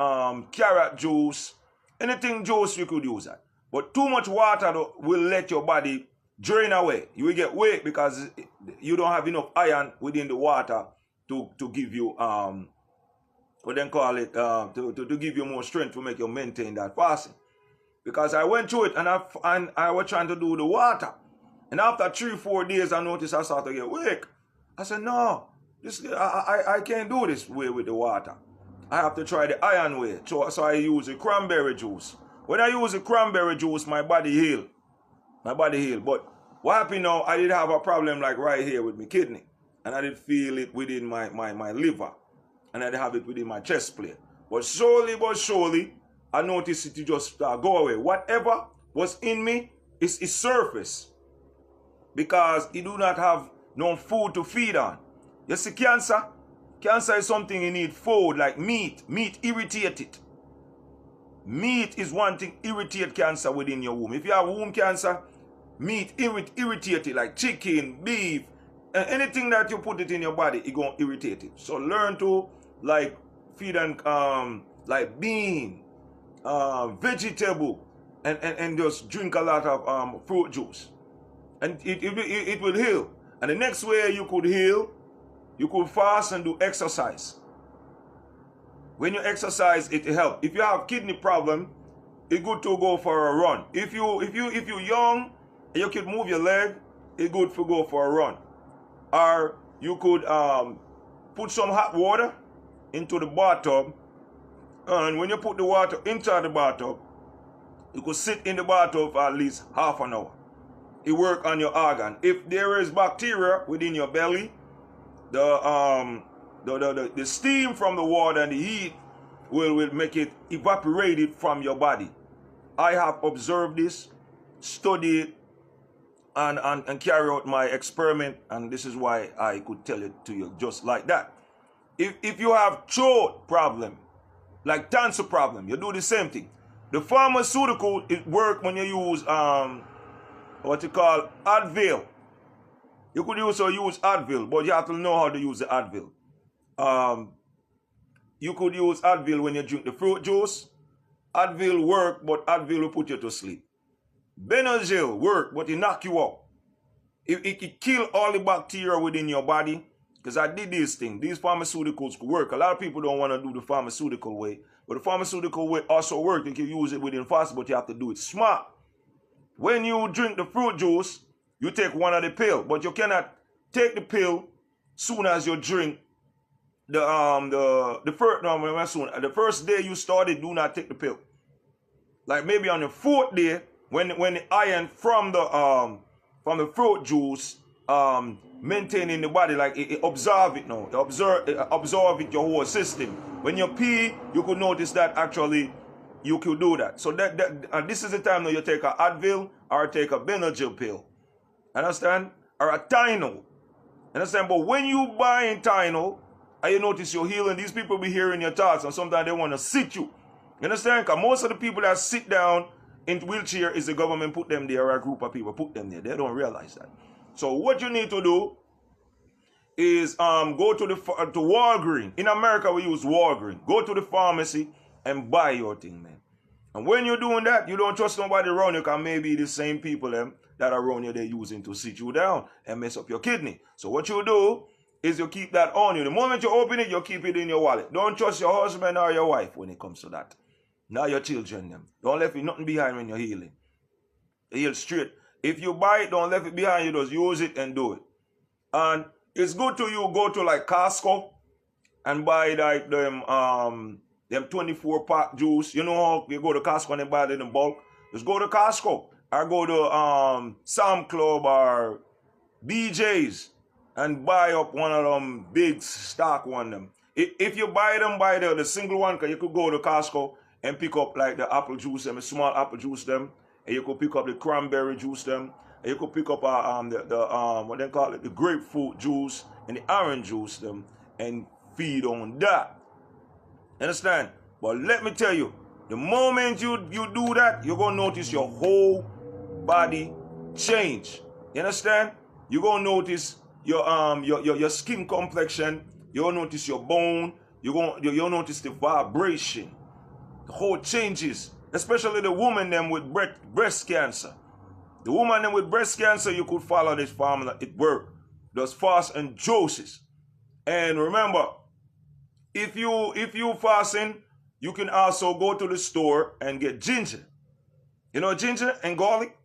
carrot juice. Anything juice you could use that. But too much water though, will let your body drain away. You will get weak because you don't have enough iron within the water to give you what they call it to give you more strength to make you maintain that fasting. Because I went through it and I was trying to do the water, and after 3-4 days I noticed I started to get weak. I said, no, I can't do this way with the water. I have to try the iron way. So I use the cranberry juice. When I use the cranberry juice, my body healed. My body healed. But what happened now, I did have a problem like right here with my kidney. And I did feel it within my liver. And I did have it within my chest plate. But surely, I noticed it to just go away. Whatever was in me is surface. Because it do not have no food to feed on. You see, cancer is something you need food, like meat. Meat irritate it. Meat is one thing irritate cancer within your womb. If you have womb cancer, meat irritate it, like chicken, beef, and anything that you put it in your body, it gonna irritate it. So learn to like feed on like bean, vegetable, and just drink a lot of fruit juice, and it will heal. And the next way you could heal, you could fast and do exercise. When you exercise, it helps. If you have kidney problem, it's good to go for a run. If you're young and you can move your leg, it's good to go for a run. Or you could put some hot water into the bathtub, and when you put the water into the bathtub, you could sit in the bathtub for at least half an hour. It works on your organ. If there is bacteria within your belly, the steam from the water and the heat will make it evaporated from your body. I have observed this, studied, and carry out my experiment, and this is why I could tell it to you just like that. If you have throat problem, like cancer problem, you do the same thing. The pharmaceutical, it work when you use what you call Advil. You could also use Advil, but you have to know how to use the Advil. You could use Advil when you drink the fruit juice. Advil work, but Advil will put you to sleep. Benadryl work, but it knock you out. It kill all the bacteria within your body. Because I did this thing. These pharmaceuticals work. A lot of people don't want to do the pharmaceutical way. But the pharmaceutical way also works. You can use it within fast, but you have to do it smart. When you drink the fruit juice, you take one of the pill. But you cannot take the pill soon as you drink the first day you started, do not take the pill. Like maybe on the 4th day, when the iron from the fruit juice maintaining the body, like it absorb it now. It absorb it your whole system. When you pee, you could notice that actually you could do that. So this is the time that you take a Advil or take a Benadryl pill. Understand? Or a Tylenol. Understand? But when you buy in Tylenol, and you notice you're healing, these people be hearing your thoughts, and sometimes they want to sit you. You understand? Because most of the people that sit down in wheelchair is the government put them there, or a group of people put them there. They don't realize that. So what you need to do is go to Walgreens. In America, we use Walgreens. Go to the pharmacy and buy your thing, man. And when you're doing that, you don't trust nobody around you, because maybe the same people them that around you they're using to sit you down and mess up your kidney. So what you do is you keep that on you. The moment you open it, you keep it in your wallet. Don't trust your husband or your wife when it comes to that. Now your children them. Don't leave nothing behind when you're healing. Heal straight. If you buy it, don't leave it behind you. Just use it and do it. And it's good to you go to like Costco and buy like them 24-pack juice. You know how you go to Costco and buy it in bulk? Just go to Costco or go to Sam Club or BJ's and buy up one of them big stock one them. If you buy them, buy the single one, because you could go to Costco and pick up like the apple juice them, the small apple juice them, and you could pick up the cranberry juice them, and you could pick up what they call it, the grapefruit juice and the orange juice them, and feed on that. Understand? But let me tell you, the moment you do that, you're gonna notice your whole body change. You understand? You're gonna notice your skin complexion. You're gonna notice your bone. You'll notice the vibration. The whole changes, especially the woman them with breast cancer. The woman them with breast cancer, you could follow this formula. It works. Does fast and juices. And remember, if you fasting, you can also go to the store and get ginger. You know, ginger and garlic,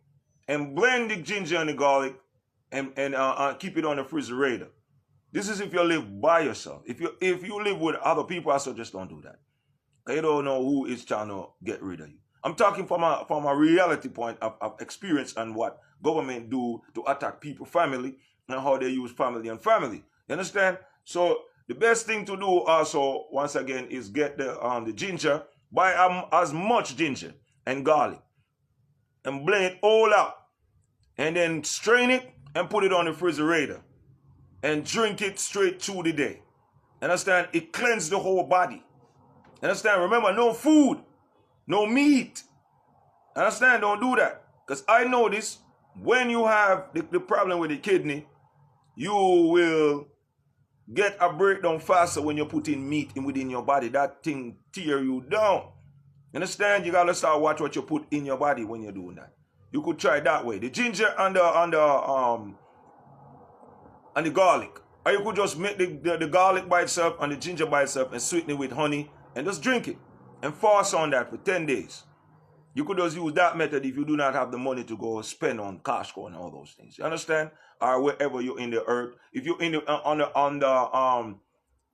and blend the ginger and the garlic, and keep it on the refrigerator. This is if you live by yourself. If you live with other people, I suggest don't do that. You don't know who is trying to get rid of you. I'm talking from a reality point of experience and what government do to attack people, family, and how they use family and family. You understand? So the best thing to do also, once again, is get the ginger. Buy as much ginger and garlic and blend it all out. And then strain it and put it on the refrigerator. And drink it straight through the day. Understand? It cleanses the whole body. Understand? Remember, no food, no meat. Understand? Don't do that. Because I notice when you have the problem with the kidney, you will get a breakdown faster when you put in meat within your body. That thing tear you down. Understand? You got to start watch what you put in your body when you're doing that. You could try that way. The ginger and the garlic. Or you could just make the garlic by itself and the ginger by itself and sweeten it with honey and just drink it. And fast on that for 10 days. You could just use that method if you do not have the money to go spend on Costco and all those things. You understand? Or wherever you're in the earth. If you're in the on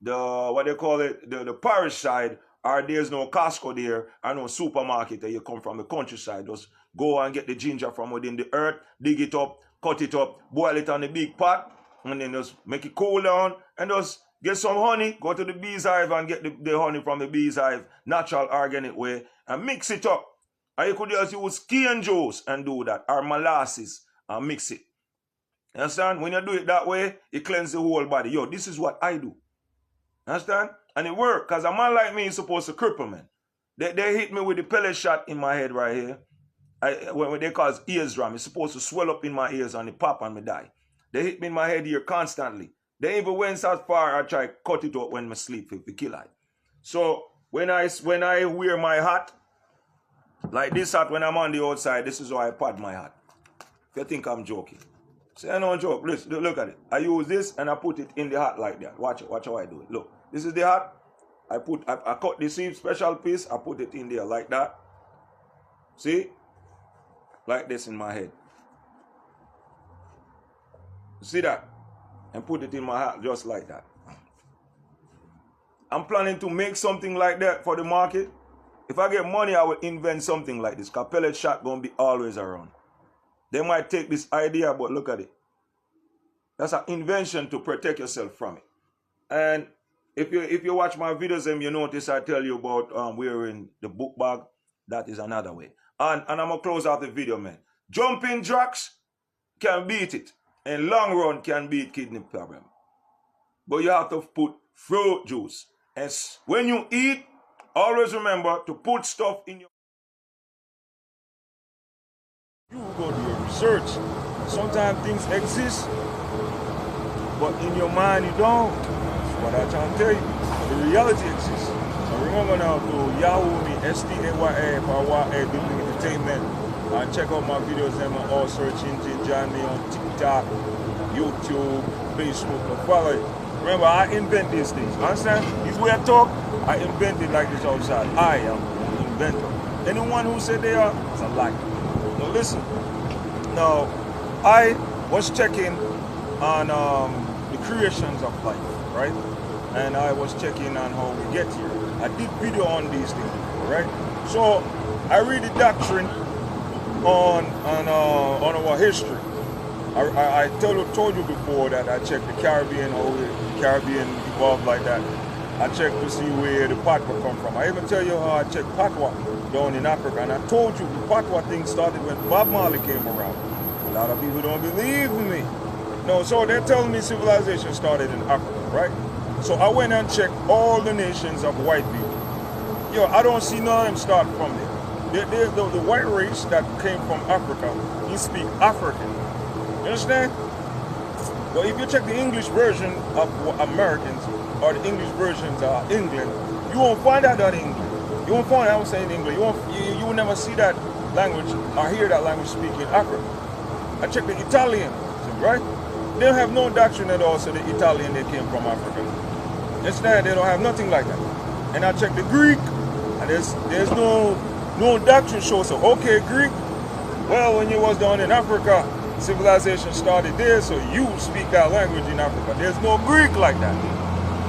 the what they call it, the parish side, or there's no Costco there, or no supermarket that you come from the countryside, just go and get the ginger from within the earth, dig it up, cut it up, boil it on a big pot, and then just make it cool down, and just get some honey, go to the bee's hive and get the honey from the bee's hive, natural organic way, and mix it up. Or you could just use cane juice and do that, or molasses, and mix it. You understand? When you do it that way, it cleanses the whole body. Yo, this is what I do. Understand? And it works, because a man like me is supposed to cripple, man. They hit me with the pellet shot in my head right here. What they call eardrum. It's supposed to swell up in my ears and it pop and me die. They hit me in my head here constantly. They even went so far I try to cut it out when I sleep if we kill it. So when I wear my hat, like this hat when I'm on the outside, this is how I pad my hat. If you think I'm joking. Say I don't joke. Listen, look at it. I use this and I put it in the hat like that. Watch it. Watch how I do it. Look. This is the hat. I cut the seam special piece. I put it in there like that. See? Like this in my head. See that? And put it in my hat just like that. I'm planning to make something like that for the market. If I get money, I will invent something like this. Because pellet shot going to be always around. They might take this idea, but look at it. That's an invention to protect yourself from it. And if you watch my videos and you notice I tell you about wearing the book bag, that is another way. And I'm going to close out the video, man. Jumping jacks can beat it. And long run can beat kidney problem. But you have to put fruit juice. And when you eat, always remember to put stuff in your... You go do your research. Sometimes things exist, but in your mind you don't. That's what I try to tell you. The reality exists. So remember now to Yahoo me, Styafiya, Building Entertainment. And check out my videos them on all search engine. Join me on TikTok, YouTube, Facebook, and follow it. Remember, I invent these things. Understand? This way I talk, I invent it like this outside. I am an inventor. Anyone who said they are, it's a lie. Now listen. Now, I was checking on the creations of life, right? And I was checking on how we get here. I did video on these things, right? So I read the doctrine on our history. I told you before that I checked the Caribbean, how the Caribbean evolved like that. I checked to see where the Patwa come from. I even tell you how I checked Patwa down in Africa. And I told you the Patwa thing started when Bob Marley came around. A lot of people don't believe me. No, so they're telling me civilization started in Africa, right? So I went and checked all the nations of white people. Yo, I don't see none of them start from there. The white race that came from Africa, you speak African. You understand? But if you check the English version of Americans or the English versions of England, you won't find out that English. You won't find out saying English. You will never see that language or hear that language speak in Africa. I checked the Italian, right? They don't have no doctrine at all, so the Italian they came from Africa. Understand? They don't have nothing like that. And I checked the Greek, and there's no doctrine shows. So okay, Greek. Well, when you was down in Africa, civilization started there, so you speak that language in Africa. There's no Greek like that.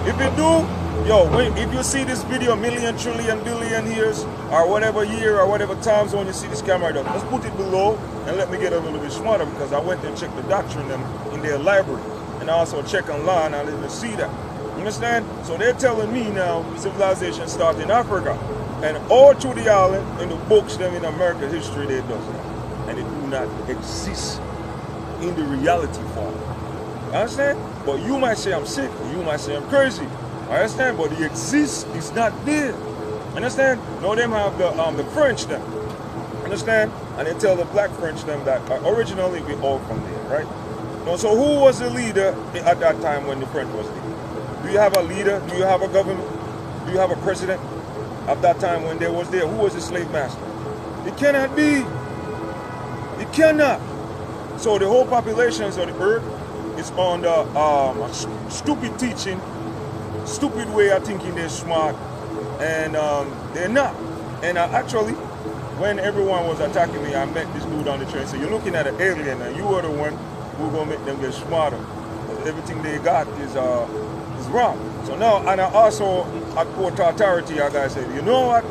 If you do, yo, if you see this video a million, trillion, billion years, or whatever year, or whatever time zone you see this camera, let's put it below and let me get a little bit smarter, because I went and checked the doctrine in their library, and I also check online. I didn't see that. You understand? So they're telling me now civilization started in Africa, and all through the island, in the books, them in American history, they does that, and it do not exist in the reality form. Understand? But you might say I'm sick, you might say I'm crazy. I understand? But the exist is not there. Understand? No, them have the French them. Understand? And they tell the black French them that originally we all from there, right? No, so who was the leader at that time when the French was there? Do you have a leader? Do you have a government? Do you have a president? At that time when they was there, who was the slave master? It cannot be. It cannot. So the whole populations of the earth is on the stupid teaching, stupid way of thinking they're smart, and they're not. And actually, when everyone was attacking me, I met this dude on the train. So you're looking at an alien, and you are the one who's gonna make them get smarter. Everything they got is wrong. So now, and I also at Port Authority, I gotta say, you know what?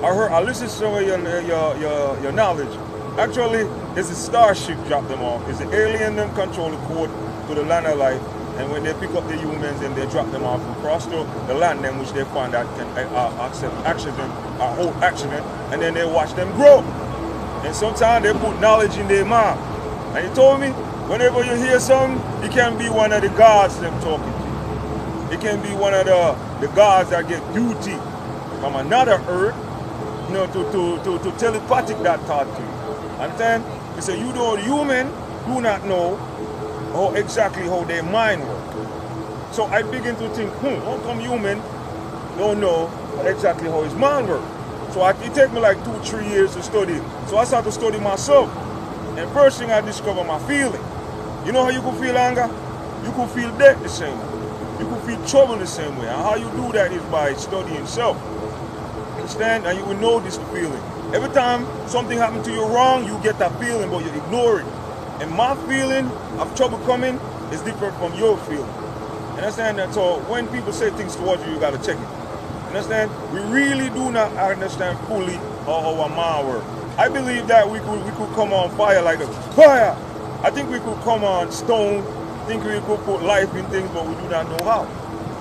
I listened to some of your knowledge. Actually, it's a starship drop them off. It's an alien them control the code to the land of life, and when they pick up the humans and they drop them off across the land them, which they find that can accept accident, hold accident, and then they watch them grow. And sometimes they put knowledge in their mind. And he told me, whenever you hear something, it can be one of the gods them talking to you. It can be one of the gods that get duty from another earth, you know, to telepathic that thought to you. Understand? He said, you know, human do not know exactly how their mind works. So I begin to think, how come human don't know exactly how his mind works? So it take me like 2-3 years to study. So I started to study myself. And first thing I discovered my feeling. You know how you can feel anger? You can feel death the same way. You can feel trouble the same way. And how you do that is by studying self. Understand? And you will notice the feeling. Every time something happens to you wrong, you get that feeling, but you ignore it. And my feeling of trouble coming is different from your feeling. Understand that? So when people say things towards you, you got to check it. Understand? We really do not understand fully how our mind works. I believe that we could come on fire like a fire. I think we could come on stone. I think we could put life in things, but we do not know how.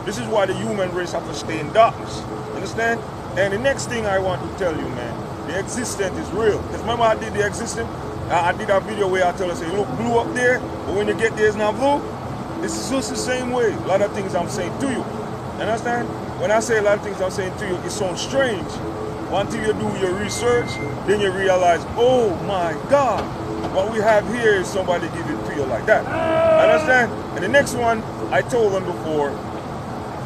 This is why the human race have to stay in darkness. Understand? And the next thing I want to tell you, man, the existence is real. Because remember I did the existence? I did a video where I tell us, hey, look, blue up there, but when you get there, it's not blue. This is just the same way. A lot of things I'm saying to you. Understand? When I say a lot of things I'm saying to you, it sounds strange. Until you do your research, then you realize, oh my God, what we have here is somebody giving it to you like that. Understand? And the next one, I told them before,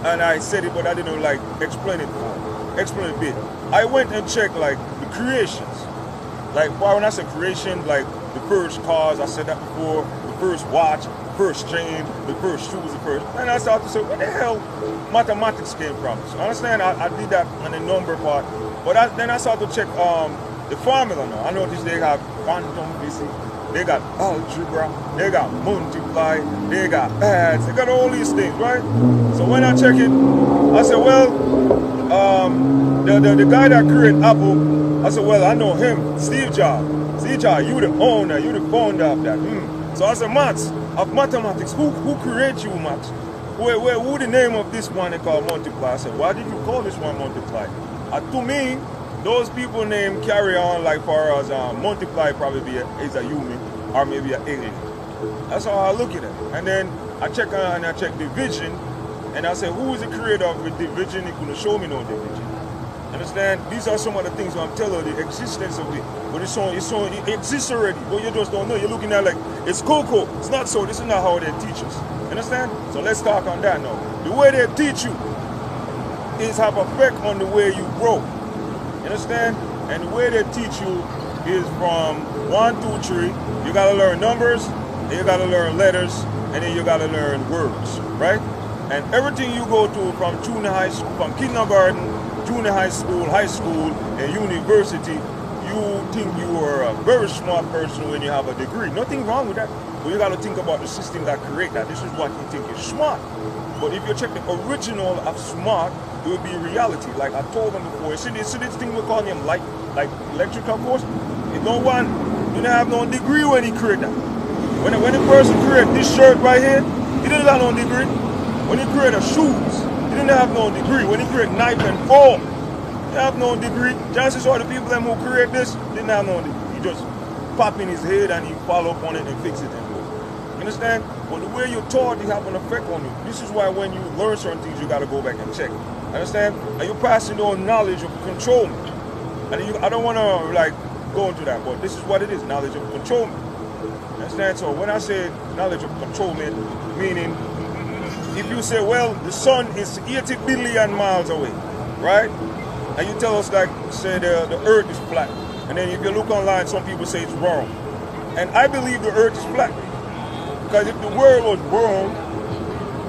and I said it, but I didn't like explain it a bit. I went and checked like the creations. Like when I say creation, like the first cars, I said that before, the first watch, the first chain, the first shoes, the first. And I started to say, where the hell mathematics came from? So understand, I did that on the number part. But then I started to check the formula now. I noticed they have quantum physics, they got algebra, they got multiply, they got adds, they got all these things, right? So when I check it, I said, well, the guy that created Apple, I said, well, I know him, Steve Jobs. Steve Jobs, you the owner, you the founder of that. So I said, Max, of mathematics, who created you, Max? Who the name of this one they call multiply? I said, why did you call this one multiply? To me, those people named carry on like far as multiply probably is a human or maybe an alien. That's how I look at it. And then I check division, and I say, who is the creator of the division? He couldn't show me no division. Understand? These are some of the things I'm telling you, the existence of it. But it exists already, but you just don't know. You're looking at like, it's cocoa. It's not so. This is not how they teach us. Understand? So let's talk on that now. The way they teach you is have effect on the way you grow. You understand? And the way they teach you is from 1, 2, 3. You gotta learn numbers, then you gotta learn letters, and then you gotta learn words, right? And everything you go to from junior high school, from kindergarten, junior high school, and university, you think you are a very smart person when you have a degree. Nothing wrong with that. But you gotta think about the system that create that. This is what you think is smart. But if you check the original of smart, it would be reality. Like I told them before, you see this thing we call him like electrical force? No one didn't have no degree when he created that. When the person created this shirt right here, he didn't have no degree. When he created shoes, he didn't have no degree. When he created knife and fork, he didn't have no degree. Chances are the people who create this didn't have no degree. He just pop in his head and he follow up on it and fix it and do it. You understand? But the way you're taught, it have an effect on you. This is why when you learn certain things, you got to go back and check. Understand? And you're passing on knowledge of controlment. And I don't want to like go into that, but this is what it is, knowledge of controlment. Understand? So when I say knowledge of controlment, meaning if you say, well, the sun is 80 billion miles away, right? And you tell us like, say the earth is flat. And then if you look online, some people say it's wrong. And I believe the earth is flat. Because if the world was wrong,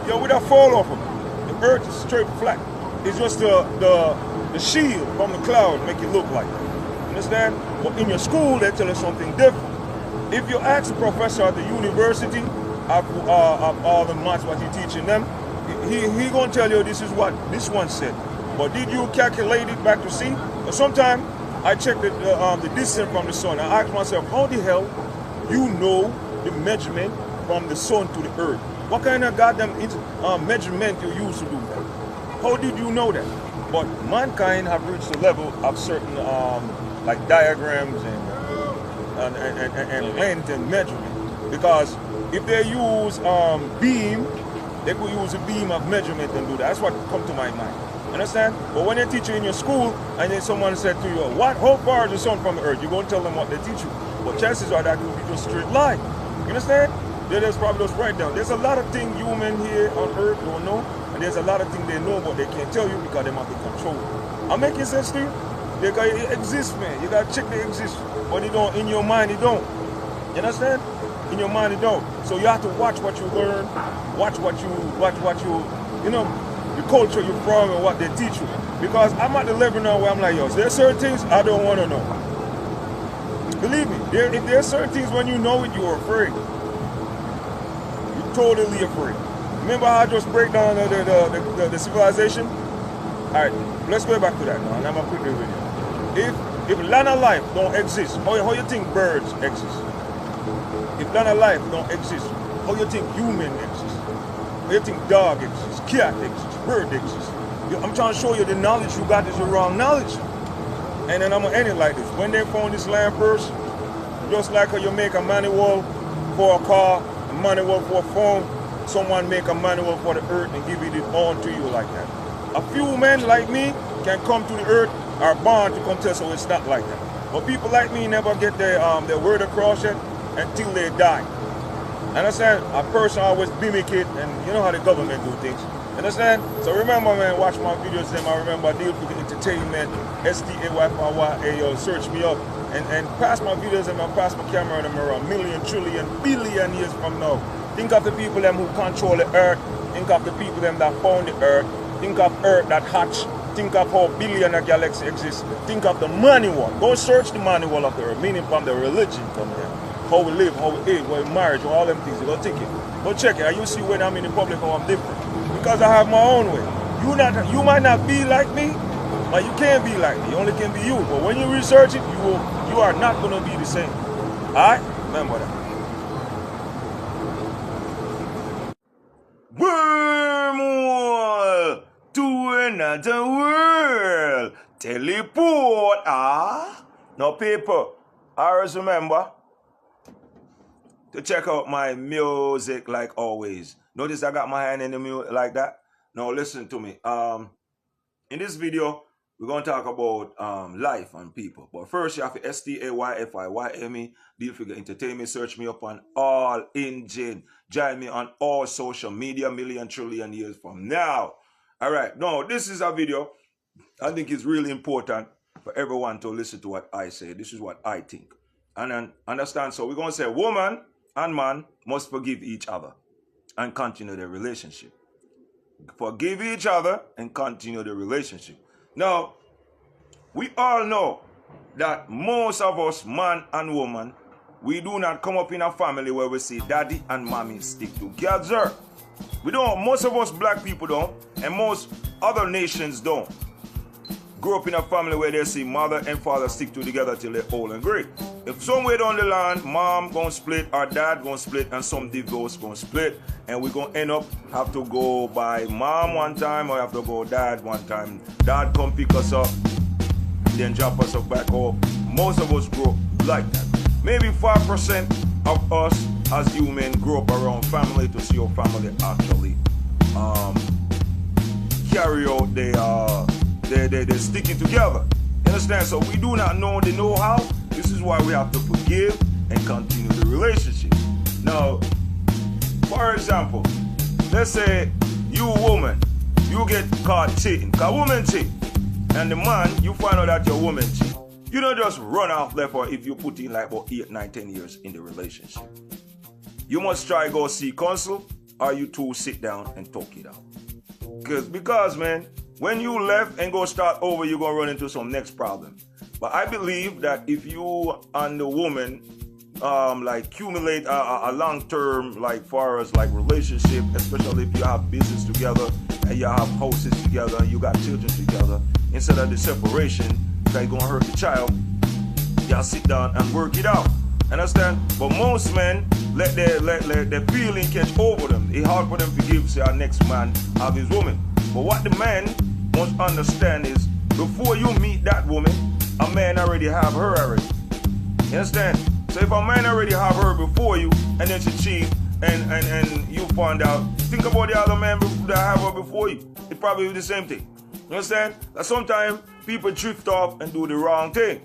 you would have fall off of it. The earth is straight flat. It's just the shield from the cloud make it look like that. Understand? But in your school, they tell us something different. If you ask the professor at the university of all the maths what he's teaching them, he gonna tell you this is what this one said. But did you calculate it back to see? But sometimes I check the distance from the sun. I ask myself, how the hell you know the measurement from the sun to the earth? What kind of goddamn measurement you use to do that? How did you know that? But mankind have reached the level of certain like diagrams and length and measurement. Because if they use beam, they could use a beam of measurement and do that. That's what come to my mind. Understand? But when they teach you in your school and then someone said to you, how far is the sun from the earth? You're going to tell them what they teach you. But chances are that will be just straight line. You understand? There's probably just right down. There's a lot of things human here on earth don't know. And there's a lot of things they know but they can't tell you because they might be controlled. I'm making sense to you? It exists, man. You gotta check they exist. But it don't, in your mind it don't. You understand? In your mind it don't. So you have to watch what you learn, watch what you know, the culture you're from and what they teach you. Because I'm at the level now where I'm like, yo, there's certain things I don't want to know. Believe me, if there's certain things when you know it, you're afraid. You're totally afraid. Remember how I just break down the civilization? Alright, let's go back to that now, and I'm going to quickly read it. If land of life don't exist, how you think birds exist? If land of life don't exist, how you think human exist? How you think dog exists, cat exists, bird exists? I'm trying to show you the knowledge you got is the wrong knowledge. And then I'm going to end it like this. When they found this land first, just like how you make a manual for a car, a manual for a phone, someone make a manual for the earth and give it on to you like that. A few men like me can come to the earth, are born to come tell us, so it's not like that. But people like me never get their word across yet until they die. Understand? A person always mimic it, and you know how the government do things. Understand? So remember, man, watch my videos, them. I remember deal with entertainment, Styafiya, yo, search me up. And pass my videos and pass my camera them around million, trillion, billion years from now. Think of the people them who control the earth. Think of the people them that found the earth. Think of earth that hatched. Think of how billion of galaxies exist. Think of the manual. Go search the manual of the earth, meaning from the religion from there. How we live, how we eat, how we marriage, all them things. You go take it. Go check it. And you see when I'm in the public how I'm different. Because I have my own way. You might not be like me, but you can't be like me. You only can be you. But when you research it, you are not gonna be the same. Alright? Remember that. Wormhole to another world. Teleport. No people. Always remember to check out my music like always. Notice I got my hand in the music like that. Now listen to me. In this video, we're going to talk about life and people. But first, you have to Styafiya, deal figure entertainment. Search me up on all engine. Join me on all social media, million, trillion years from now. All right. Now, this is a video I think it's really important for everyone to listen to what I say. This is what I think. And then understand. So we're going to say woman and man must forgive each other and continue their relationship. Forgive each other and continue the relationship. Now, we all know that most of us, man and woman, we do not come up in a family where we see daddy and mommy stick together. We don't. Most of us black people don't, and most other nations don't grow up in a family where they see mother and father stick together till they're old and gray. If somewhere down the line, mom gonna split, or dad gonna split, and some divorce gonna split, and we're gonna end up have to go by mom one time or have to go dad one time. Dad come pick us up, then drop us off back home. Most of us grow up like that. Maybe 5% of us as human grow up around family to see your family actually carry out they're sticking together. You understand? So we do not know the know-how. This is why we have to forgive and continue the relationship. Now, for example, let's say you woman, you get caught cheating. Because woman cheat. And the man, you find out that your woman cheat. You don't just run off left her if you put in like about 8, 9, 10 years in the relationship. You must try go see counsel, or you two sit down and talk it out. Because man, when you left and go start over, you're going to run into some next problem. But I believe that if you and the woman like accumulate a long-term like far as like relationship, especially if you have business together and you have houses together and you got children together, instead of the separation that's going to hurt the child, y'all sit down and work it out. Understand? But most men let their feeling catch over them. It's hard for them to give, say, our next man have his woman. But what the man must understand is, before you meet that woman, a man already have her already. You understand? So if a man already have her before you, and then she cheat, and you find out, think about the other man that have her before you. It probably be the same thing. You understand? That sometimes people drift off and do the wrong thing.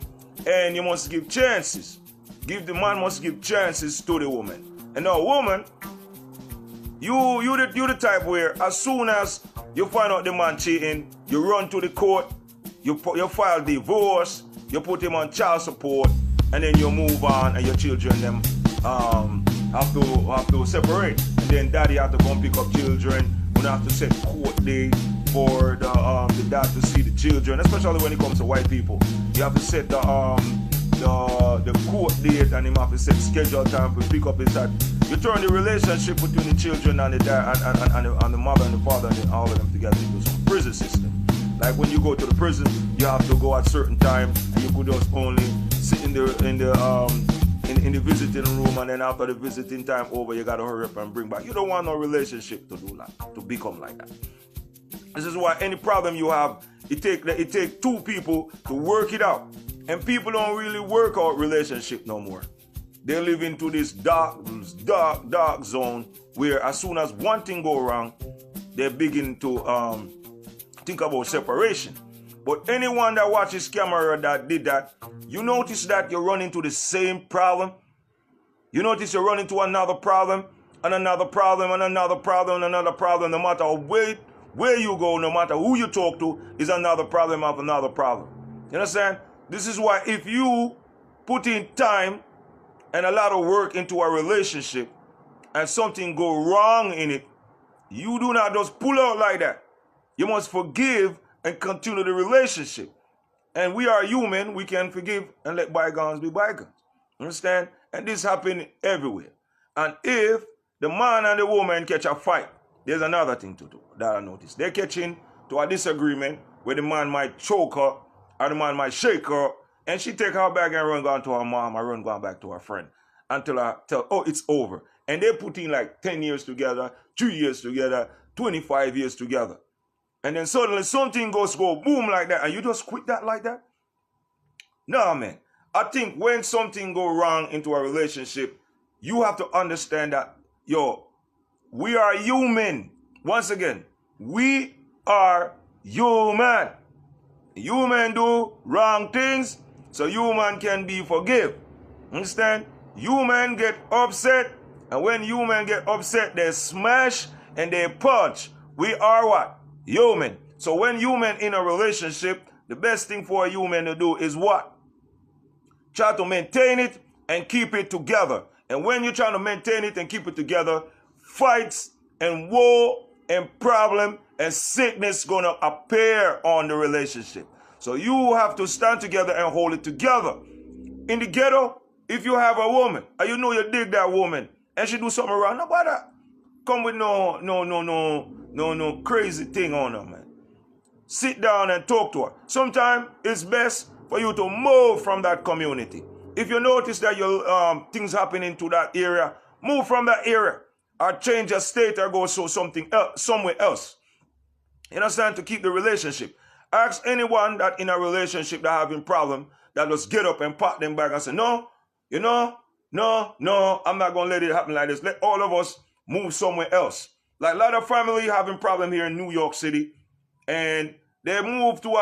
And you must give chances. The man must give chances to the woman. And now, woman, you the type where as soon as you find out the man cheating, you run to the court, you file divorce, you put him on child support, and then you move on, and your children them have to separate. And then daddy have to come pick up children. We have to set court date for the dad to see the children, especially when it comes to white people. You have to set the court date, and him have to set schedule time to pick up his dad. You turn the relationship between the children and the dad and the mother and the father and all of them together into some prison system. Like when you go to the prison, you have to go at certain time, and you could just only sit in the visiting room, and then after the visiting time over, you gotta hurry up and bring back. You don't want no relationship to do that, to become like that. This is why any problem you have, it take two people to work it out. And people don't really work out relationship no more. They live into this dark zone where as soon as one thing go wrong, they begin to think about separation. But anyone that watches camera that did that, you notice that you run into the same problem. You notice you run into another problem, and another problem, and another problem, and another problem. No matter where you go, no matter who you talk to, is another problem of another problem. You understand? This is why if you put in time and a lot of work into a relationship and something go wrong in it, you do not just pull out like that. You must forgive and continue the relationship. And we are human. We can forgive and let bygones be bygones. Understand? And this happens everywhere. And if the man and the woman catch a fight, there's another thing to do that I noticed. They're catching to a disagreement where the man might choke her or the man might shake her, and she take her bag and run gone to her mom or run gone back to her friend until I tell, oh, it's over. And they put in like 10 years together, 2 years together, 25 years together. And then suddenly something go boom like that, and you just quit that like that? No, man. I think when something go wrong into a relationship, you have to understand that, yo, we are human. Once again, we are human. Human do wrong things, so human can be forgive. Understand? Human get upset, and when human get upset, they smash and they punch. We are what? Human. So when human in a relationship, the best thing for a human to do is what? Try to maintain it and keep it together. And when you're trying to maintain it and keep it together, fights and war and problem and sickness gonna appear on the relationship. So you have to stand together and hold it together. In the ghetto, if you have a woman and you know you dig that woman and she do something wrong, nobody come with no crazy thing on her, man. Sit down and talk to her. Sometimes it's best for you to move from that community. If you notice that your things happening to that area, move from that area or change your state or go something else, somewhere else. You understand? To keep the relationship. Ask anyone that in a relationship that having problem that just get up and pat them back and say, no, no, I'm not going to let it happen like this. Let all of us move somewhere else. Like a lot of family having problem here in New York City, and they move to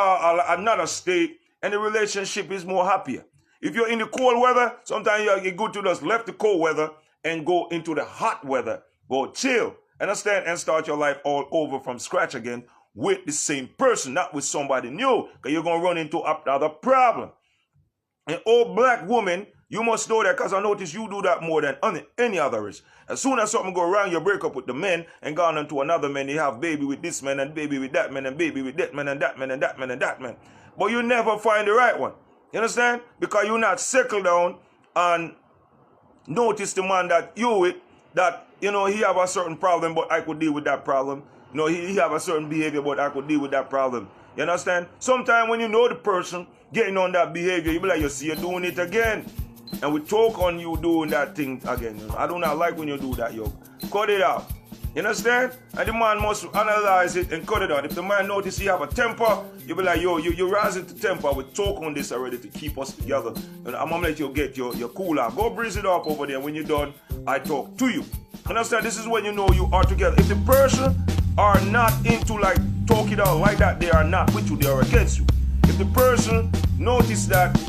another state, and the relationship is more happier. If you're in the cold weather, sometimes you're good to just left the cold weather and go into the hot weather. Go chill, understand, and start your life all over from scratch again with the same person, not with somebody new, because you're going to run into another problem. An old black woman, you must know that, because I notice you do that more than any other race. As soon as something go wrong, you break up with the men and go on to another man. You have baby with this man and baby with that man and baby with that man and that man and that man and that man. But you never find the right one. You understand? Because you not settle down and notice the man that you with, that, you know, he have a certain problem, but I could deal with that problem. You know, he have a certain behavior, but I could deal with that problem. You understand? Sometimes when you know the person getting on that behavior, you be like, you see, you're doing it again. And we talk on you doing that thing again. I do not like when you do that, yo. Cut it out. You understand? And the man must analyze it and cut it out. If the man notice he have a temper, you be like, yo, you're rising to temper. We talk on this already to keep us together. And I'm going to let you get your cool out. Go breeze it up over there. When you're done, I talk to you. Understand? This is when you know you are together. If the person are not into like talk it out like that, they are not with you. They are against you. If the person notice that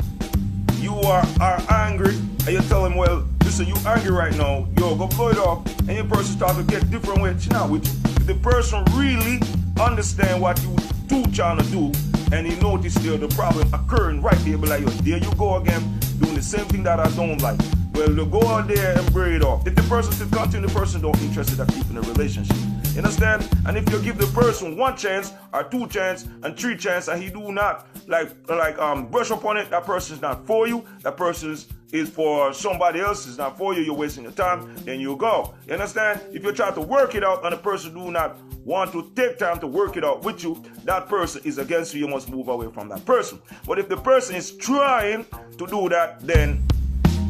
you are angry and you tell him, well, listen, you angry right now, yo, go blow it off, and your person start to get different way, she's not with you. If the person really understand what you two trying to do, and he notice the problem occurring right there, be like, yo, there you go again, doing the same thing that I don't like. Well, you go out there and break it off. If the person still continue, the person don't interested in keeping a relationship. You understand? And if you give the person 1 chance or 2 chance and 3 chance and he do not brush up on it, that person is not for you. That person is for somebody else. It's not for you. You're wasting your time. Then you go. You understand? If you try to work it out and the person do not want to take time to work it out with you, that person is against you. You must move away from that person. But if the person is trying to do that, then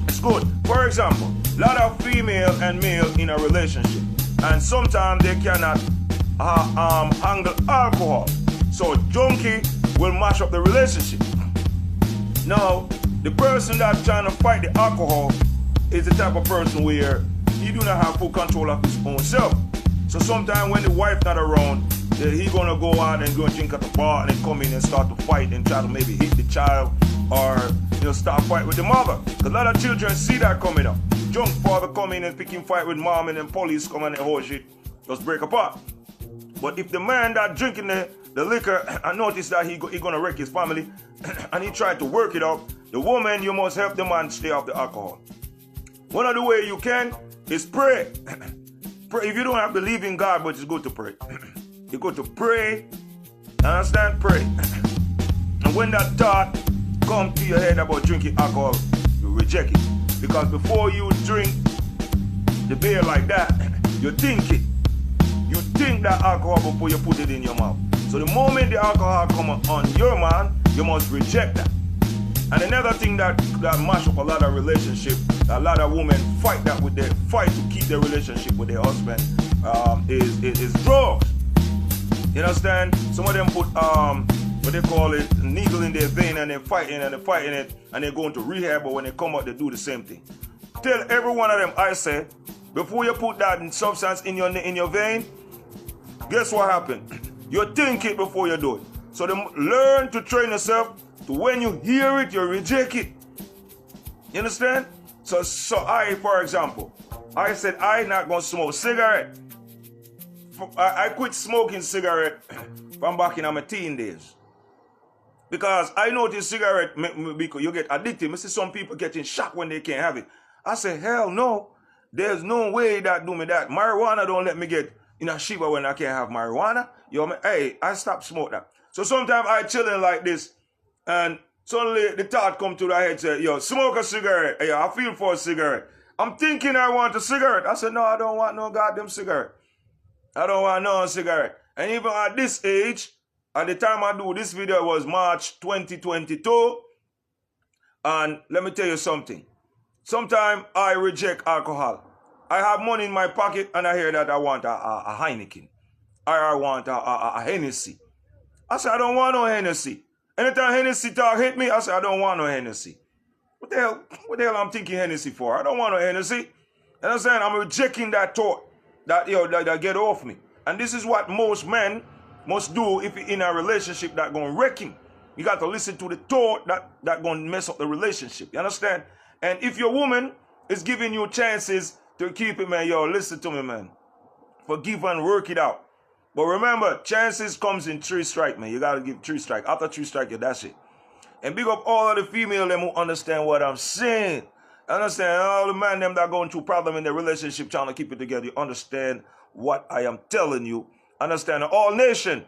it's good. For example, a lot of female and male in a relationship, and sometimes they cannot handle alcohol. So junkie will mash up the relationship. Now, the person that's trying to fight the alcohol is the type of person where he do not have full control of his own self. So sometimes when the wife not around, he gonna go out and go and drink at the bar and then come in and start to fight and try to maybe hit the child or start fight with the mother. Because a lot of children see that coming up. Drunk father come in and picking fight with mom, and then police come and the whole shit just break apart. But if the man that drinking the liquor and notice that he gonna wreck his family and he tried to work it out, the woman, you must help the man stay off the alcohol. One of the way you can is pray. Pray. If you don't have to believe in God, but it's good to pray. You go to pray, understand? Pray. And when that thought comes to your head about drinking alcohol, you reject it. Because before you drink the beer like that, you think it. You think that alcohol before you put it in your mouth. So the moment the alcohol comes on your man, you must reject that. And another thing that mash up a lot of relationships, a lot of women fight to keep their relationship with their husband, is drugs. You understand? Some of them put what they call it, needle in their vein, and they're fighting it, and they're going to rehab, but when they come out, they do the same thing. Tell every one of them, I say, before you put that substance in your vein, guess what happened? You think it before you do it. So learn to train yourself to when you hear it, you reject it. You understand? So I, for example, I said I not gonna smoke cigarette. I quit smoking cigarette from back in my teen days. Because I noticed cigarette, because you get addicted. I see some people getting shocked when they can't have it. I say, hell no. There's no way that do me that. Marijuana don't let me get in a shiva when I can't have marijuana. You know, hey, I stopped smoking that. So sometimes I chilling like this, and suddenly the thought come to the head, say, yo, smoke a cigarette. Hey, I feel for a cigarette. I'm thinking I want a cigarette. I said, no, I don't want no goddamn cigarette. I don't want no cigarette. And even at this age, at the time I do this video, it was March 2022. And let me tell you something. Sometimes I reject alcohol. I have money in my pocket and I hear that I want a Heineken. I want a Hennessy. I said, I don't want no Hennessy. Anytime Hennessy talk hit me, I said, I don't want no Hennessy. What the hell I'm thinking Hennessy for? I don't want no Hennessy. You know what I'm saying? I'm rejecting that thought that get off me. And this is what most men must do if you're in a relationship that gonna wreck him. You got to listen to the thought that gonna mess up the relationship. You understand? And if your woman is giving you chances to keep it, man, yo, listen to me, man. Forgive and work it out. But remember, chances comes in 3 strikes, man. You got to give 3 strikes. After 3 strikes, you dash it. And big up all of the female them who understand what I'm saying. Understand all the man them that going through problem in their relationship trying to keep it together. You understand what I am telling you. Understand all nation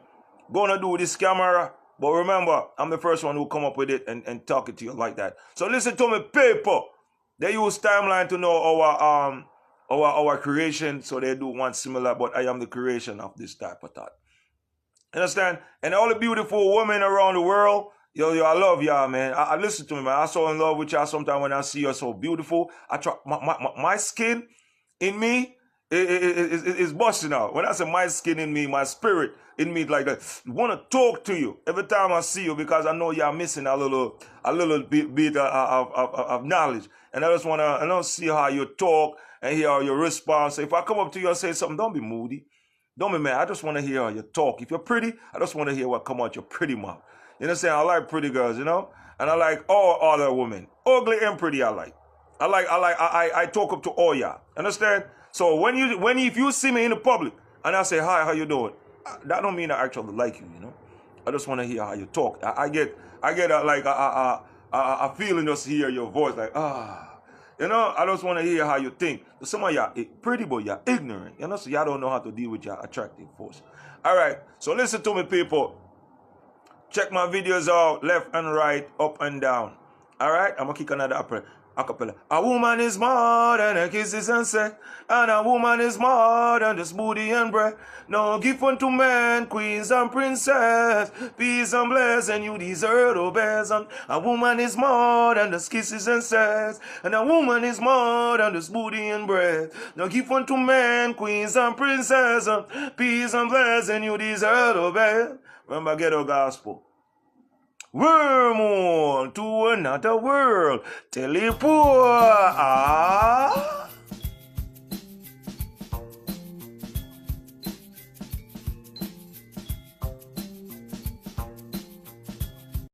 gonna do this camera. But remember, I'm the first one who come up with it and talk it to you like that. So listen to me, people. They use timeline to know our creation, so they do one similar, but I am the creation of this type of thought. Understand? And all the beautiful women around the world, yo, I love y'all, man. I listen to me, man. I so in love with y'all sometimes when I see you so beautiful. I try my skin in me is busting out. When I say my skin in me, my spirit in me, like that, want to talk to you every time I see you because I know y'all missing a little bit of knowledge, and I just want to see how you talk and hear how you respond. So if I come up to you and say something, don't be moody, don't be mad. I just want to hear how you talk. If you're pretty, I just want to hear what come out your pretty mouth. You know what I'm saying? I like pretty girls, you know, and I like all other women, ugly and pretty. I talk up to all y'all. Understand? So if you see me in the public and I say hi, how you doing? That don't mean I actually like you, you know. I just want to hear how you talk. I get a feeling just hear your voice, like you know. I just want to hear how you think. Some of y'all pretty, but y'all ignorant, you know. So y'all don't know how to deal with your attractive force. All right. So listen to me, people. Check my videos out, left and right, up and down. All right. I'm gonna kick another acapella. A woman is more than a kisses and sex, and a woman is more than just booty and breath. No gift unto men, queens and princess, peace and blessing you deserve the best. And a woman is more than just kisses and sex, and a woman is more than just booty and breath. No gift unto men, queens and princess, peace and blessing you deserve the best. Remember, ghetto gospel. Worm on to another world. Teleport.